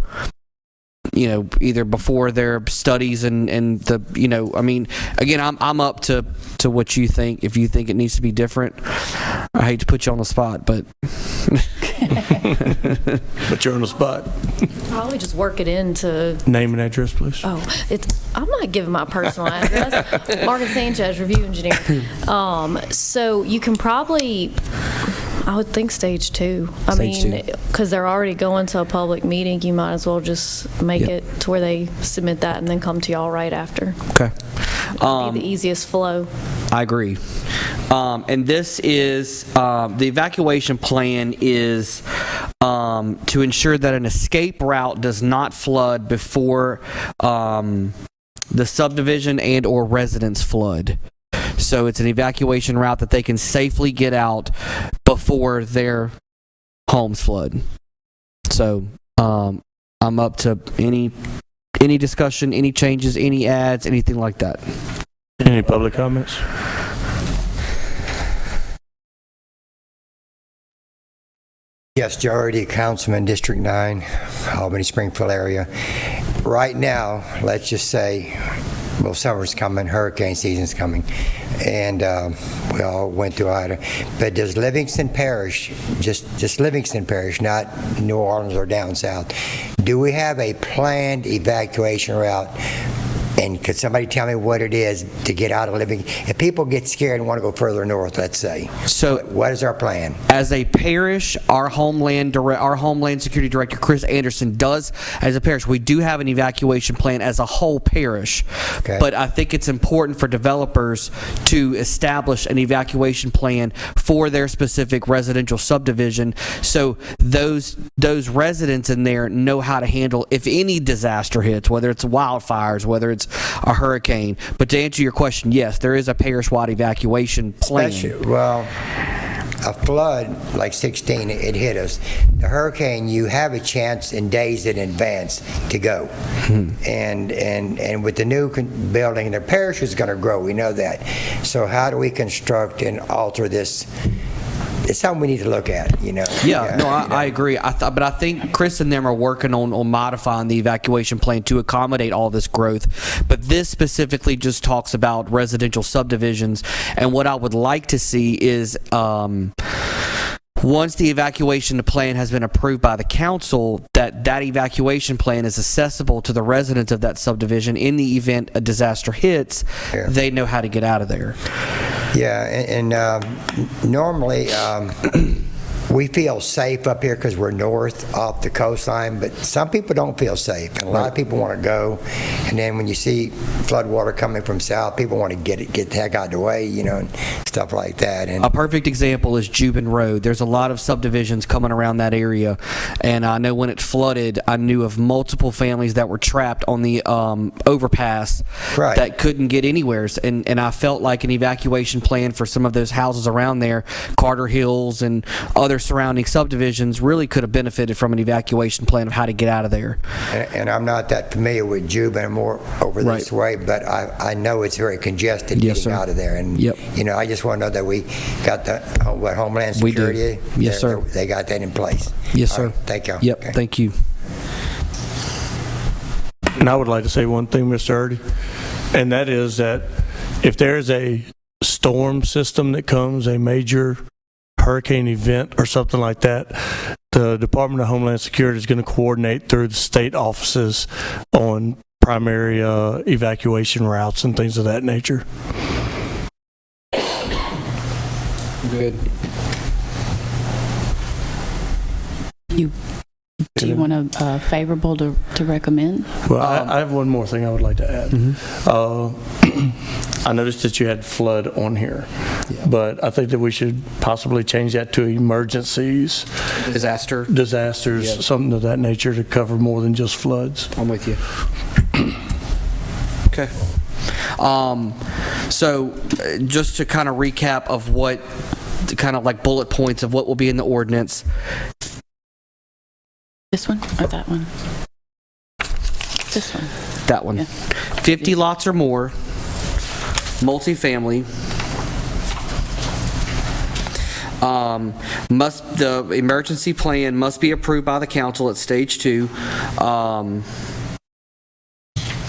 Speaker 3: either before their studies and the, I mean, again, I'm up to what you think. If you think it needs to be different, I hate to put you on the spot, but.
Speaker 1: But you're on the spot.
Speaker 11: Probably just work it into.
Speaker 1: Name and address, please.
Speaker 11: I'm not giving my personal address. Margaret Sanchez, review engineer. So you can probably, I would think stage 2.
Speaker 3: Stage 2.
Speaker 11: Because they're already going to a public meeting, you might as well just make it to where they submit that and then come to y'all right after.
Speaker 3: Okay.
Speaker 11: Be the easiest flow.
Speaker 3: I agree. And this is, the evacuation plan is to ensure that an escape route does not flood before the subdivision and or residents flood. So it's an evacuation route that they can safely get out before their homes flood. So I'm up to any discussion, any changes, any adds, anything like that.
Speaker 1: Any public comments?
Speaker 12: Yes, Majority Councilman, District 9, Albany Springfield area. Right now, let's just say, well, summer's coming, hurricane season's coming, and we all went through Ida. But does Livingston Parish, just Livingston Parish, not New Orleans or down south, do we have a planned evacuation route? And could somebody tell me what it is to get out of Livingston? If people get scared and want to go further north, let's say,
Speaker 3: so
Speaker 12: what is our plan?
Speaker 3: As a parish, our Homeland Security Director, Chris Anderson, does, as a parish, we do have an evacuation plan as a whole parish.
Speaker 12: Okay.
Speaker 3: But I think it's important for developers to establish an evacuation plan for their specific residential subdivision, so those residents in there know how to handle if any disaster hits, whether it's wildfires, whether it's a hurricane. But to answer your question, yes, there is a parish-wide evacuation plan.
Speaker 12: Well, a flood like 16, it hit us. The hurricane, you have a chance in days in advance to go. And with the new building, the parish is going to grow. We know that. So how do we construct and alter this? It's something we need to look at,
Speaker 3: I agree. But I think Chris and them are working on modifying the evacuation plan to accommodate all this growth. But this specifically just talks about residential subdivisions. And what I would like to see is once the evacuation plan has been approved by the council, that evacuation plan is accessible to the residents of that subdivision. In the event a disaster hits, they know how to get out of there.
Speaker 12: Yeah, and normally we feel safe up here because we're north off the coastline, but some people don't feel safe, and a lot of people want to go. And then when you see flood water coming from south, people want to get the heck out of the way, and stuff like that. And
Speaker 3: a perfect example is Jubin Road. There's a lot of subdivisions coming around that area, and I know when it flooded, I knew of multiple families that were trapped on the overpass that couldn't get anywhere. And I felt like an evacuation plan for some of those houses around there, Carter Hills and other surrounding subdivisions, really could have benefited from an evacuation plan of how to get out of there.
Speaker 12: And I'm not that familiar with Jubin, I'm more over this way, but I know it's very congested getting out of there. And I just want to know that we got the Homeland Security.
Speaker 3: We do. Yes, sir.
Speaker 12: They got that in place.
Speaker 3: Yes, sir.
Speaker 12: Right, thank you.
Speaker 3: Yep. Okay. Thank you.
Speaker 1: And I would like to say one thing, Mr. Erdy, and that is that if there's a storm system that comes, a major hurricane event or something like that, the Department of Homeland Security is going to coordinate through the state offices on primary evacuation routes and things of that nature.
Speaker 3: Good.
Speaker 4: Do you want a favorable to recommend?
Speaker 1: Well, I have one more thing I would like to add. I noticed that you had flood on here, but I think that we should possibly change that to emergencies, disasters, something of that nature to cover more than just floods.
Speaker 3: I'm with you. Okay. So just to kind of recap of what, kind of like bullet points of what will be in the ordinance.
Speaker 4: This one or that one? This one.
Speaker 3: That one.
Speaker 4: Yeah.
Speaker 3: 50 lots or more, multifamily. The emergency plan must be approved by the council at stage 2.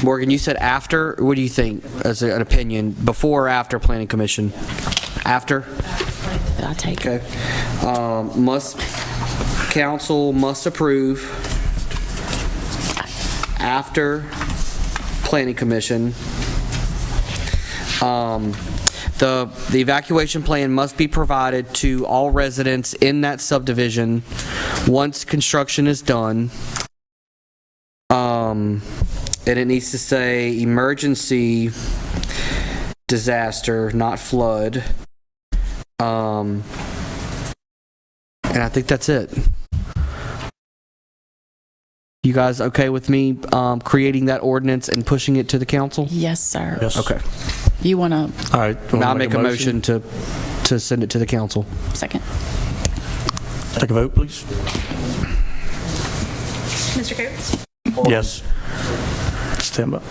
Speaker 3: Morgan, you said after. What do you think as an opinion? Before or after planning commission? After?
Speaker 4: I take
Speaker 3: it. Okay. Council must approve after planning commission. The evacuation plan must be provided to all residents in that subdivision once construction is done. And it needs to say emergency disaster, not flood. And I think that's it. You guys okay with me creating that ordinance and pushing it to the council?
Speaker 4: Yes, sir.
Speaker 1: Yes.
Speaker 3: Okay.
Speaker 4: You want to?
Speaker 1: All right.
Speaker 3: Now I'll make a motion to send it to the council.
Speaker 4: Second.
Speaker 1: Take a vote, please.
Speaker 2: Mr. Coates?
Speaker 1: Yes. Stand by.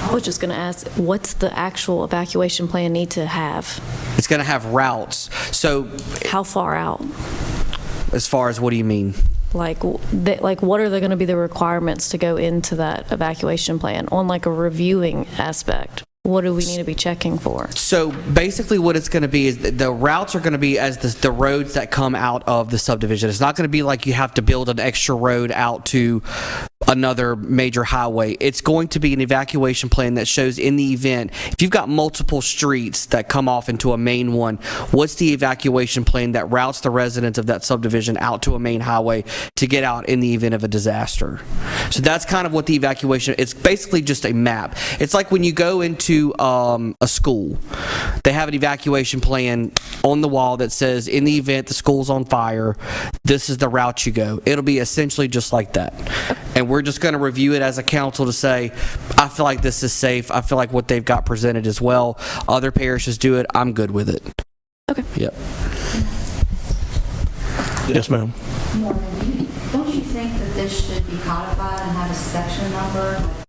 Speaker 11: I was just going to ask, what's the actual evacuation plan need to have?
Speaker 3: It's going to have routes. So
Speaker 11: How far out?
Speaker 3: as far as what do you mean?
Speaker 11: Like what are going to be the requirements to go into that evacuation plan on like a reviewing aspect? What do we need to be checking for?
Speaker 3: So basically what it's going to be is the routes are going to be as the roads that come out of the subdivision. It's not going to be like you have to build an extra road out to another major highway. It's going to be an evacuation plan that shows in the event, if you've got multiple streets that come off into a main one, what's the evacuation plan that routes the residents of that subdivision out to a main highway to get out in the event of a disaster. So that's kind of what the evacuation, it's basically just a map. It's like when you go into a school, they have an evacuation plan on the wall that says in the event the school's on fire, this is the route you go. It'll be essentially just like that. And we're just going to review it as a council to say, I feel like this is safe. I feel like what they've got presented as well. Other parishes do it. I'm good with it.
Speaker 11: Okay.
Speaker 3: Yep.
Speaker 1: Yes, ma'am.
Speaker 9: Morgan, don't you think that this should be codified and have a section number?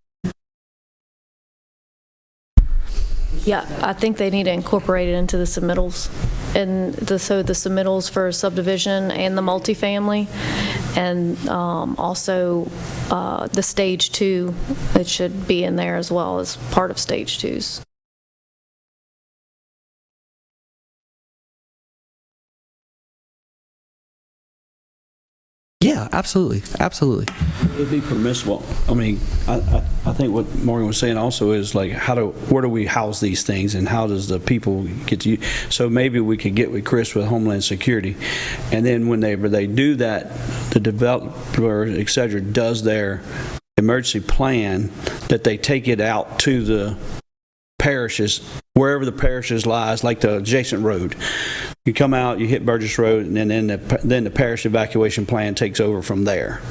Speaker 11: Yeah, I think they need to incorporate it into the submittals, and so the submittals for subdivision and the multifamily, and also the stage 2, it should be in there as well as part of stage 2's.
Speaker 3: Yeah, absolutely. Absolutely.
Speaker 7: It'd be permissible. I mean, I think what Morgan was saying also is like, where do we house these things and how does the people get to use? So maybe we could get with Chris with Homeland Security, and then whenever they do that, the developer, et cetera, does their emergency plan, that they take it out to the parishes, wherever the parishes lies, like the adjacent road. You come out, you hit Burgess Road, and then the parish evacuation plan takes over from there.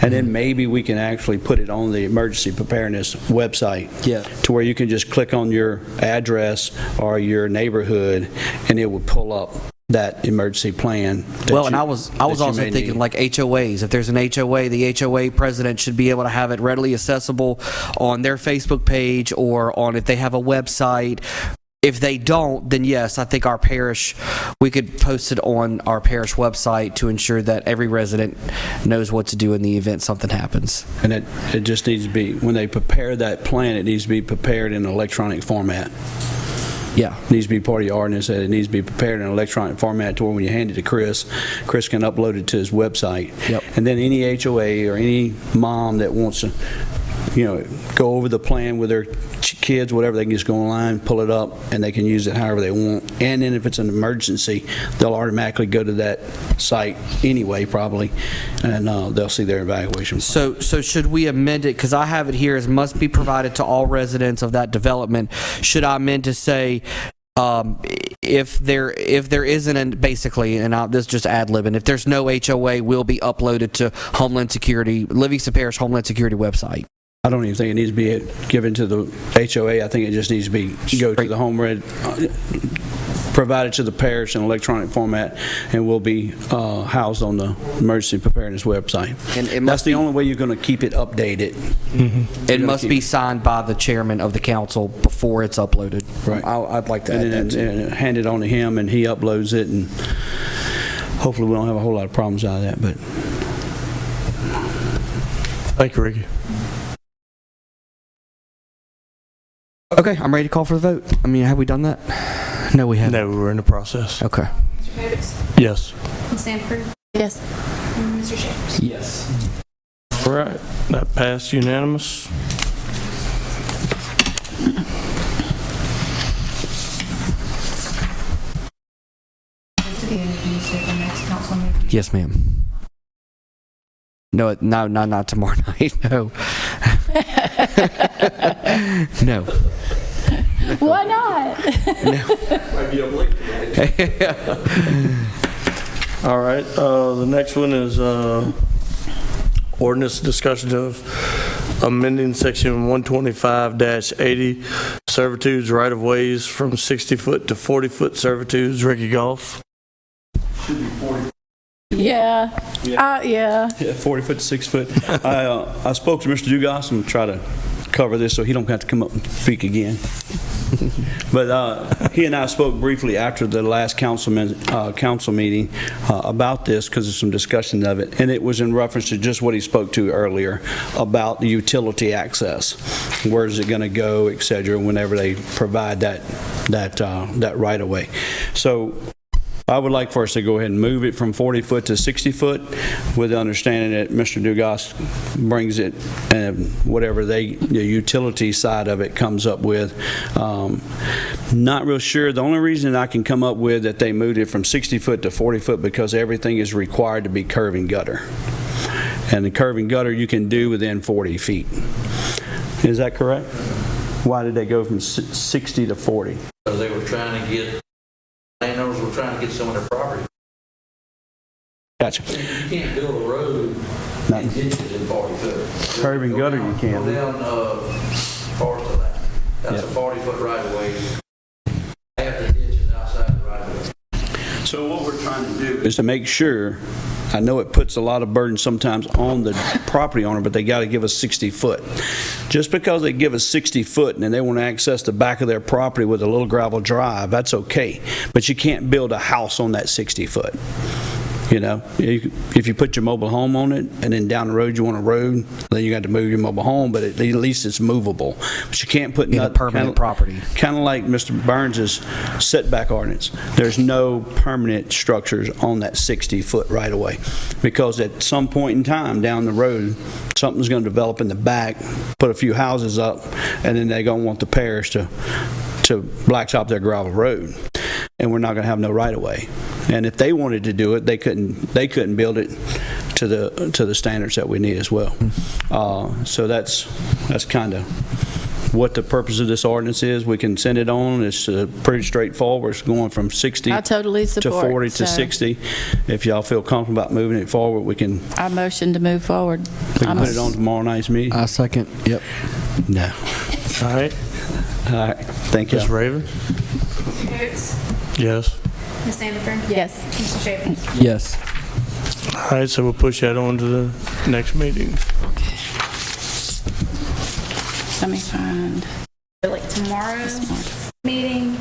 Speaker 7: And then maybe we can actually put it on the emergency preparedness website, to where you can just click on your address or your neighborhood, and it would pull up that emergency plan.
Speaker 3: Well, and I was also thinking like HOAs. If there's an HOA, the HOA president should be able to have it readily accessible on their Facebook page or on if they have a website. If they don't, then yes, I think our parish, we could post it on our parish website to ensure that every resident knows what to do in the event something happens.
Speaker 7: And it just needs to be, when they prepare that plan, it needs to be prepared in an electronic format.
Speaker 3: Yeah.
Speaker 7: It needs to be part of your ordinance, that it needs to be prepared in an electronic format to where when you hand it to Chris can upload it to his website.
Speaker 3: Yep.
Speaker 7: And then any HOA or any mom that wants to go over the plan with their kids, whatever. They can just go online, pull it up, and they can use it however they want. And then if it's an emergency, they'll automatically go to that site anyway, probably, and they'll see their evaluation.
Speaker 3: So should we amend it, because I have it here as must be provided to all residents of that development. Should I amend to say, if there isn't, basically, and this is just ad-libbing, if there's no HOA, will be uploaded to Homeland Security, Livingston Parish Homeland Security website?
Speaker 7: I don't even think it needs to be given to the HOA. I think it just needs to go to the home provided to the parish in electronic format, and will be housed on the emergency preparedness website. And that's the only way you're going to keep it updated.
Speaker 3: Mm-hmm. It must be signed by the chairman of the council before it's uploaded.
Speaker 7: Right.
Speaker 3: I'd like to add that too.
Speaker 7: And hand it on to him, and he uploads it, and hopefully we don't have a whole lot of problems out of that. But
Speaker 1: Thank you, Ricky.
Speaker 3: Okay, I'm ready to call for the vote. I mean, have we done that? No, we haven't.
Speaker 1: No, we were in the process.
Speaker 3: Okay.
Speaker 2: Mr. Coates?
Speaker 1: Yes.
Speaker 2: Ms. Sanford?
Speaker 4: Yes.
Speaker 2: And Mr. Shavers?
Speaker 3: Yes.
Speaker 1: All right, that passed unanimous.
Speaker 9: To the interviews at the next council meeting.
Speaker 3: Yes, ma'am. No, not tomorrow night. No. No.
Speaker 4: Why not?
Speaker 1: All right, the next one is ordinance discussion of amending section 125-80 servitudes right-of-ways from 60-foot to 40-foot servitudes. Ricky Goff.
Speaker 4: Yeah. Yeah.
Speaker 7: 40 foot to 6 foot. I spoke to Mr. Dugas and try to cover this so he don't have to come up and speak again. But he and I spoke briefly after the last council meeting about this, because there's some discussion of it, and it was in reference to just what he spoke to earlier about the utility access. Where is it going to go, et cetera, whenever they provide that right of way. So I would like for us to go ahead and move it from 40 foot to 60 foot with the understanding that Mr. Dugas brings it, and whatever the utility side of it comes up with. Not real sure. The only reason I can come up with that they moved it from 60 foot to 40 foot because everything is required to be curb and gutter. And the curb and gutter you can do within 40 feet. Is that correct? Why did they go from 60 to 40?
Speaker 10: Because they were trying to get, landowners were trying to get some of their property.
Speaker 7: Gotcha.
Speaker 10: You can't build a road and ditches in 40 foot.
Speaker 7: Curb and gutter you can.
Speaker 10: Go down parts of that. That's a 40-foot right of way. Half the ditch is outside the right of way.
Speaker 7: So what we're trying to do is to make sure, I know it puts a lot of burden sometimes on the property owner, but they got to give us 60 foot. Just because they give us 60 foot and then they want to access the back of their property with a little gravel drive, that's okay. But you can't build a house on that 60 foot. You know, if you put your mobile home on it and then down the road you want a road, then you got to move your mobile home, but at least it's movable. But you can't put
Speaker 3: a permanent property.
Speaker 7: Kind of like Mr. Burns's setback ordinance. There's no permanent structures on that 60-foot right of way, because at some point in time down the road, something's going to develop in the back, put a few houses up, and then they're going to want the parish to blacktop their gravel road, and we're not going to have no right of way. And if they wanted to do it, they couldn't build it to the standards that we need as well. So that's kind of what the purpose of this ordinance is. We can send it on. It's pretty straightforward. It's going from 60
Speaker 4: I totally
Speaker 7: to
Speaker 4: support,
Speaker 7: 40 to 60. If y'all feel comfortable about moving it forward, we can.
Speaker 4: I motion to move forward.
Speaker 7: We can put it on tomorrow night's meeting.
Speaker 3: I second. Yep.
Speaker 7: No.
Speaker 1: All right.
Speaker 7: All right. Thank you.
Speaker 1: Ms. Raven?
Speaker 2: Mr. Coates?
Speaker 1: Yes.
Speaker 2: Ms. Sanford?
Speaker 4: Yes.
Speaker 2: Mr. Shavers?
Speaker 3: Yes.
Speaker 1: All right, so we'll push that on to the next meeting.
Speaker 4: Let me find.
Speaker 2: Like tomorrow's meeting?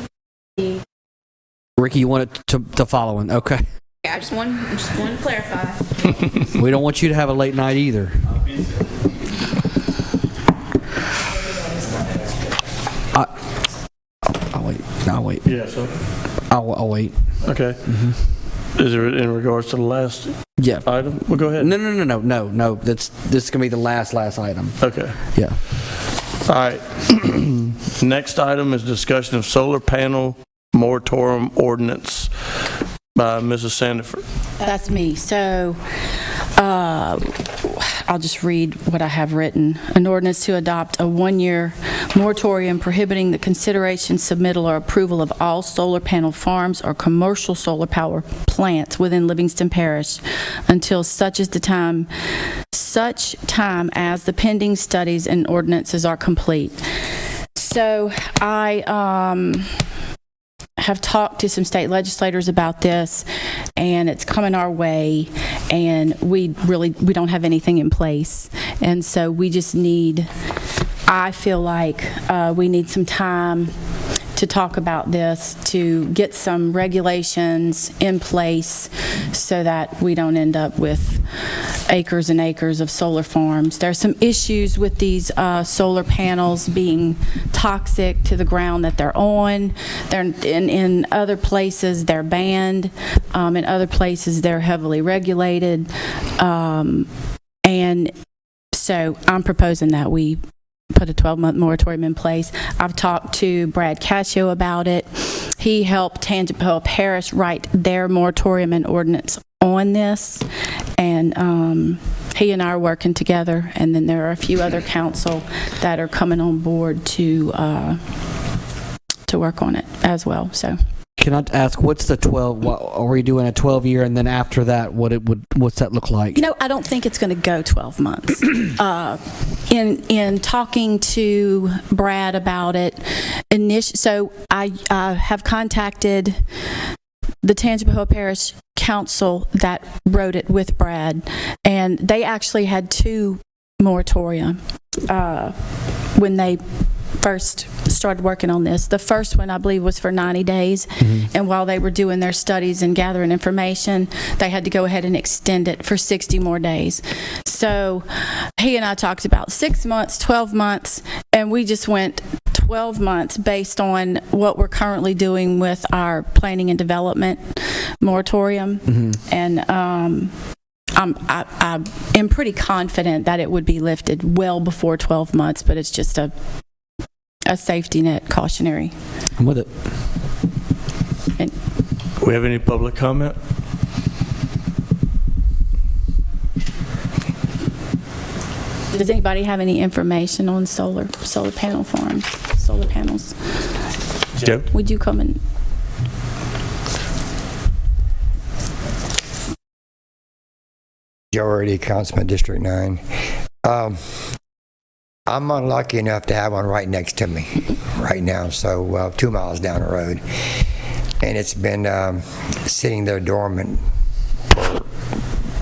Speaker 3: Ricky, you want it to follow in? Okay.
Speaker 2: Yeah, I just want to clarify.
Speaker 3: We don't want you to have a late night either. I'll wait. I'll wait.
Speaker 1: Yeah, so.
Speaker 3: I'll wait.
Speaker 1: Okay. Is it in regards to the last
Speaker 3: Yeah.
Speaker 1: item? Well, go ahead.
Speaker 3: No. This is going to be the last item.
Speaker 1: Okay.
Speaker 3: Yeah.
Speaker 1: All right. Next item is discussion of solar panel moratorium ordinance by Mrs. Sandiford.
Speaker 4: That's me. So I'll just read what I have written. An ordinance to adopt a one-year moratorium prohibiting the consideration, submittal, or approval of all solar panel farms or commercial solar power plants within Livingston Parish until such time as the pending studies and ordinances are complete. So I have talked to some state legislators about this, and it's coming our way, and we don't have anything in place. And so we just need, I feel like we need some time to talk about this, to get some regulations in place so that we don't end up with acres and acres of solar farms. There are some issues with these solar panels being toxic to the ground that they're on. They're in other places they're banned. In other places they're heavily regulated. And so I'm proposing that we put a 12-month moratorium in place. I've talked to Brad Cascio about it. He helped Tangipahoa Parish write their moratorium and ordinance on this, and he and I are working together, and then there are a few other council that are coming on board to work on it as well. So
Speaker 3: Can I ask, what's the 12, are we doing a 12-year, and then after that, what's that look like?
Speaker 4: You know, I don't think it's going to go 12 months. In talking to Brad about it, so I have contacted the Tangipahoa Parish Council that wrote it with Brad, and they actually had 2 moratorium when they first started working on this. The first one, I believe, was for 90 days, and while they were doing their studies and gathering information, they had to go ahead and extend it for 60 more days. So he and I talked about 6 months, 12 months, and we just went 12 months based on what we're currently doing with our planning and development moratorium. And I am pretty confident that it would be lifted well before 12 months, but it's just a safety net cautionary.
Speaker 3: I'm with it.
Speaker 1: Do we have any public comment?
Speaker 4: Does anybody have any information on solar panel farms, solar panels?
Speaker 1: Joe?
Speaker 4: Would you come in?
Speaker 12: Majority, Councilman, District 9. I'm unlucky enough to have one right next to me right now, so 2 miles down the road. And it's been sitting there dormant for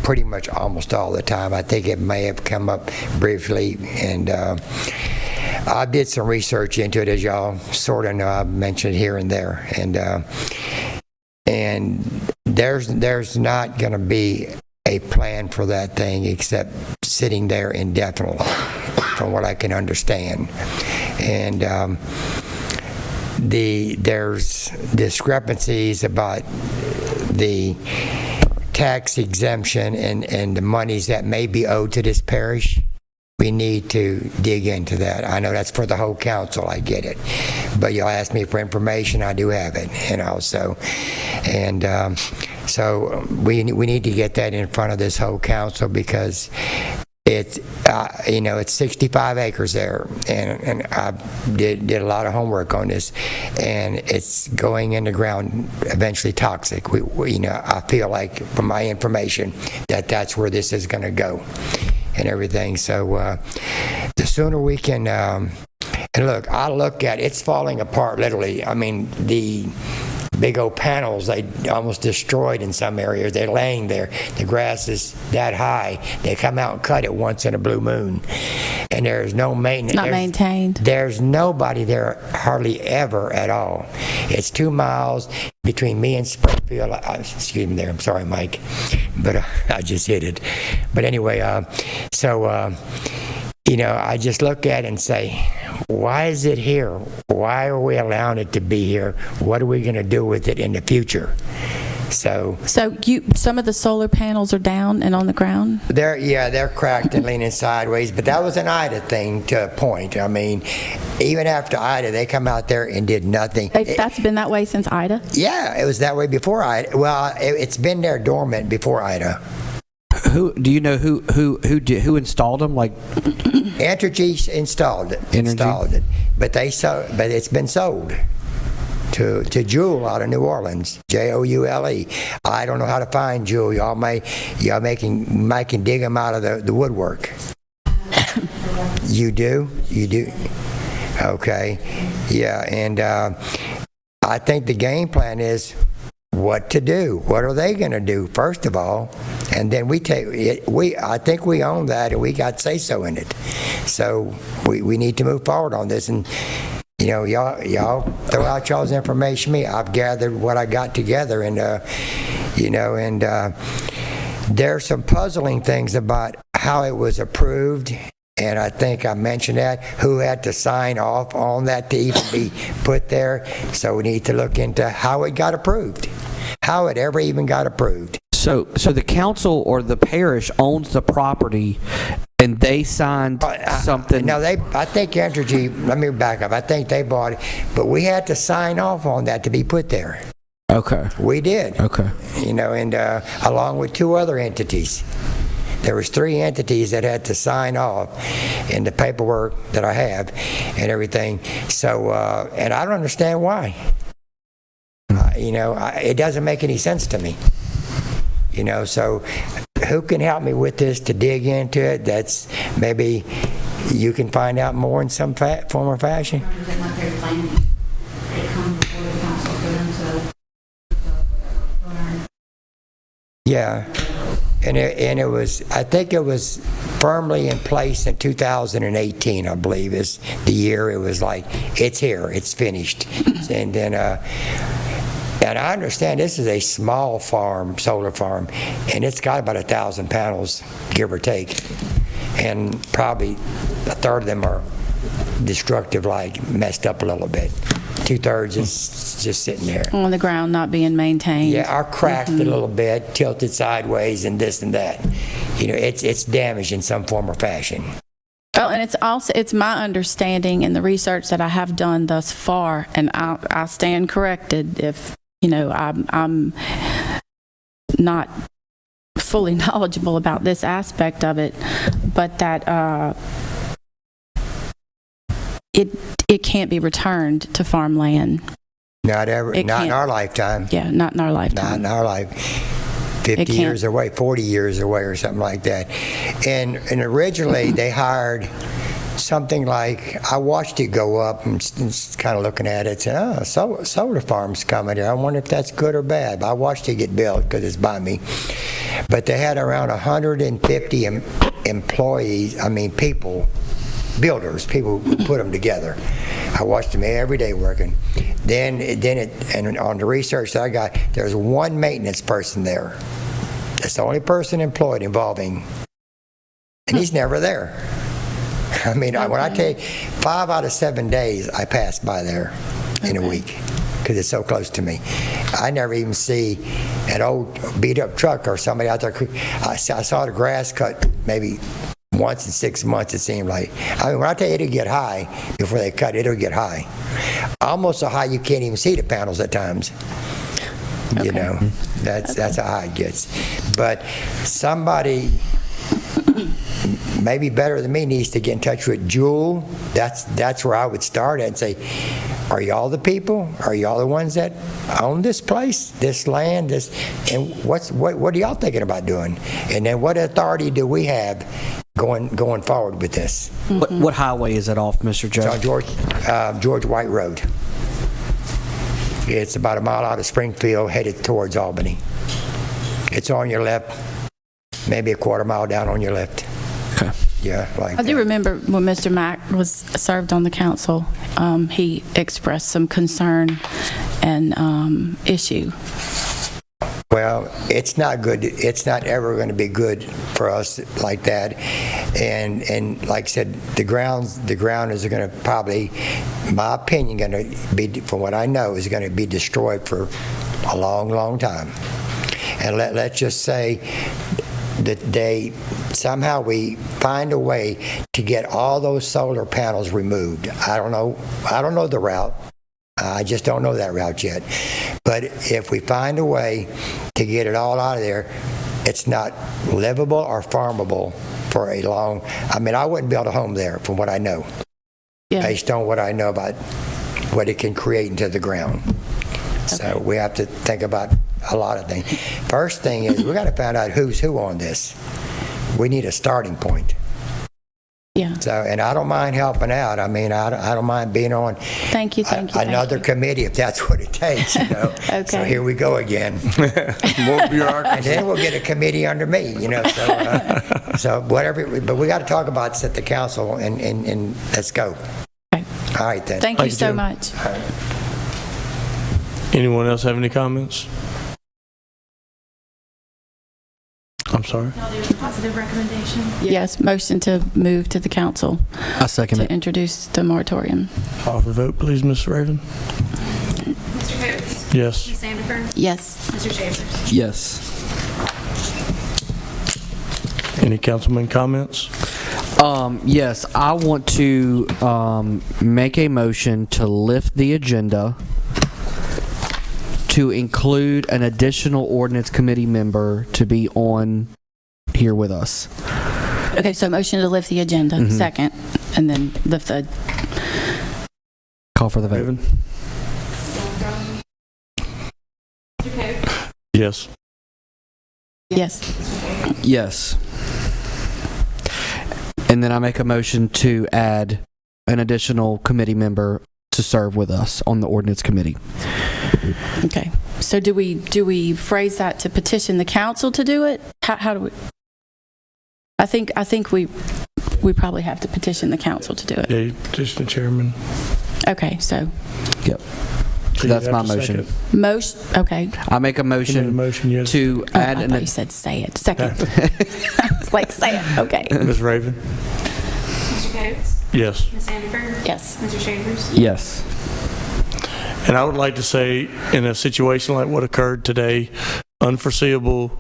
Speaker 12: pretty much almost all the time. I think it may have come up briefly, and I did some research into it, as y'all sort of know. I've mentioned here and there, and there's not going to be a plan for that thing except sitting there indefinitely, from what I can understand. And there's discrepancies about the tax exemption and the monies that may be owed to this parish. We need to dig into that. I know that's for the whole council, I get it. But you'll ask me for information, I do have it, so we need to get that in front of this whole council, because it's 65 acres there, and I did a lot of homework on this, and it's going in the ground eventually toxic. I feel like, from my information, that's where this is going to go and everything. So the sooner we can, and look, I look at it's falling apart literally. I mean, the big old panels, they almost destroyed in some areas. They're laying there. The grass is that high. They come out and cut it once in a blue moon. And there's no maintenance.
Speaker 4: Not maintained.
Speaker 12: There's nobody there hardly ever at all. it's 2 miles between me and Springfield. Excuse me there, I'm sorry, Mike, but I just hit it. But anyway, you know, I just look at it and say, why is it here? Why are we allowing it to be here? What are we going to do with it in the future? So
Speaker 4: some of the solar panels are down and on the ground?
Speaker 12: they're cracked and leaning sideways, but that was an Ida thing to a point. I mean, even after Ida, they come out there and did nothing.
Speaker 4: That's been that way since Ida?
Speaker 12: Yeah, it was that way before Ida. Well, it's been there dormant before Ida.
Speaker 3: Do you know who installed them? Like
Speaker 12: Entergy installed it, but it's been sold to Jewel out of New Orleans, Joule. I don't know how to find Jewel. Y'all can dig them out of the woodwork. You do? Okay. Yeah, and I think the game plan is what to do. What are they going to do, first of all? And then I think we own that, and we got say-so in it. So we need to move forward on this. And, y'all throw out y'all's information to me. I've gathered what I got together, and, there's some puzzling things about how it was approved. And I think I mentioned that, who had to sign off on that to even be put there. So we need to look into how it got approved, how it ever even got approved.
Speaker 3: So the council or the parish owns the property, and they signed something.
Speaker 12: No, I think Entergy, let me back up. I think they bought it, but we had to sign off on that to be put there.
Speaker 3: Okay.
Speaker 12: We did.
Speaker 3: Okay.
Speaker 12: And along with two other entities. There was 3 entities that had to sign off in the paperwork that I have and everything. So, and I don't understand why. It doesn't make any sense to me. So who can help me with this to dig into it? That's maybe you can find out more in some form or fashion. Yeah. And it was, I think it was firmly in place in 2018, I believe, is the year it was like, it's here, it's finished. And then, and I understand this is a small farm, solar farm, and it's got about 1,000 panels, give or take. And probably a third of them are destructive, like messed up a little bit. 2/3 is just sitting there.
Speaker 4: On the ground, not being maintained.
Speaker 12: Yeah, are cracked a little bit, tilted sideways, and this and that. It's damaged in some form or fashion.
Speaker 4: Oh, and it's my understanding in the research that I have done thus far, and I'll stand corrected if I'm not fully knowledgeable about this aspect of it, but that it can't be returned to farmland.
Speaker 12: Not in our lifetime.
Speaker 4: Yeah, not in our lifetime.
Speaker 12: Not in our life. 50 years away, 40 years away, or something like that. And originally they hired something like, I watched it go up and kind of looking at it, and said, solar farm's coming here. I wonder if that's good or bad. I watched it get built because it's by me. But they had around 150 employees, builders, people who put them together. I watched them every day working. Then on the research that I got, there's one maintenance person there. That's the only person employed involving, and he's never there. When I tell you, 5 out of 7 days I pass by there in a week because it's so close to me. I never even see an old beat-up truck or somebody out there. I saw the grass cut maybe once in 6 months, it seemed like. When I tell you it'll get high before they cut, it'll get high. Almost so high you can't even see the panels at times. Okay. That's how high it gets. But somebody maybe better than me needs to get in touch with Jewel. That's where I would start at and say, are y'all the people? Are y'all the ones that own this place, this land, and what are y'all thinking about doing? And then what authority do we have going forward with this?
Speaker 3: What highway is it off, Mr. Joe?
Speaker 12: It's on George White Road. It's about a mile out of Springfield, headed towards Albany. It's on your left, maybe a quarter mile down on your left.
Speaker 3: Okay.
Speaker 12: Yeah, like
Speaker 4: I do remember when Mr. Mack was served on the council, he expressed some concern and issue.
Speaker 12: Well, it's not good. It's not ever going to be good for us like that. And like I said, the ground is going to probably, my opinion, going to be, from what I know, is going to be destroyed for a long, long time. And let's just say that somehow we find a way to get all those solar panels removed. I don't know the route. I just don't know that route yet. But if we find a way to get it all out of there, it's not livable or farmable for a long, I mean, I wouldn't build a home there from what I know, based on what I know about what it can create into the ground. So we have to think about a lot of things. First thing is we got to find out who's who on this. We need a starting point.
Speaker 4: Yeah.
Speaker 12: So, and I don't mind helping out. I mean, I don't mind being on another committee if that's what it takes, you know.
Speaker 4: Okay.
Speaker 12: So here we go again.
Speaker 1: More bureaucracy.
Speaker 12: And then we'll get a committee under me, you know. So whatever. But we got to talk about this at the council, and let's go.
Speaker 4: Okay.
Speaker 12: All right then.
Speaker 4: Thank you so much.
Speaker 1: Anyone else have any comments? I'm sorry?
Speaker 2: Y'all do a positive recommendation?
Speaker 4: Yes, motion to move to the council
Speaker 3: I second
Speaker 4: to
Speaker 3: it.
Speaker 4: introduce the moratorium.
Speaker 1: Call for vote, please, Ms. Raven.
Speaker 2: Mr. Coates?
Speaker 1: Yes.
Speaker 2: Ms. Sandifer?
Speaker 4: Yes.
Speaker 2: Mr. Chambers?
Speaker 3: Yes.
Speaker 1: Any councilman comments?
Speaker 3: Yes, I want to make a motion to lift the agenda to include an additional ordinance committee member to be on here with us.
Speaker 4: Okay, so motion to lift the agenda, second, and then lift the...
Speaker 3: Call for the vote.
Speaker 1: Raven?
Speaker 2: Mr. Coates?
Speaker 1: Yes.
Speaker 4: Yes.
Speaker 3: Yes. And then I make a motion to add an additional committee member to serve with us on the ordinance committee.
Speaker 4: Okay. So do we phrase that to petition the council to do it? How do we? I think we probably have to petition the council to do it.
Speaker 1: Yeah, you petition the chairman.
Speaker 4: Okay, so
Speaker 3: Yep.
Speaker 1: So
Speaker 3: That's
Speaker 1: you
Speaker 3: my
Speaker 1: have to
Speaker 3: motion.
Speaker 1: second.
Speaker 4: Okay.
Speaker 3: I make a
Speaker 1: You made a
Speaker 3: motion
Speaker 1: motion, yes.
Speaker 3: to add
Speaker 4: I thought you said say it. Second. It's like say it. Okay.
Speaker 1: Ms. Raven?
Speaker 2: Mr. Coates?
Speaker 1: Yes.
Speaker 2: Ms. Sandifer?
Speaker 4: Yes.
Speaker 2: Mr. Chambers?
Speaker 3: Yes.
Speaker 1: And I would like to say, in a situation like what occurred today, unforeseeable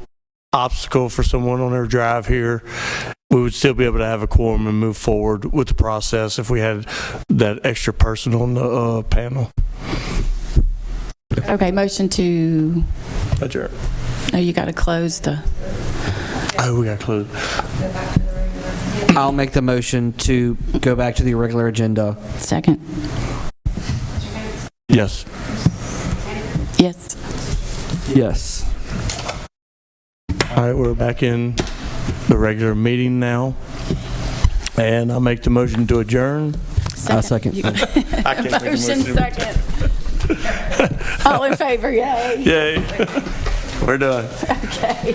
Speaker 1: obstacle for someone on their drive here, we would still be able to have a quorum and move forward with the process if we had that extra person on the panel.
Speaker 4: Okay, motion to...
Speaker 1: Adjourn.
Speaker 4: Oh, you got to close the...
Speaker 1: Oh, we got to close.
Speaker 3: I'll make the motion to go back to the regular agenda.
Speaker 4: Second.
Speaker 1: Yes.
Speaker 4: Yes.
Speaker 3: Yes.
Speaker 1: All right, we're back in the regular meeting now. And I'll make the motion to adjourn.
Speaker 3: I second.
Speaker 1: I can't make a
Speaker 4: Motion second. All in favor, yay.
Speaker 1: Yay. We're done.
Speaker 4: Okay.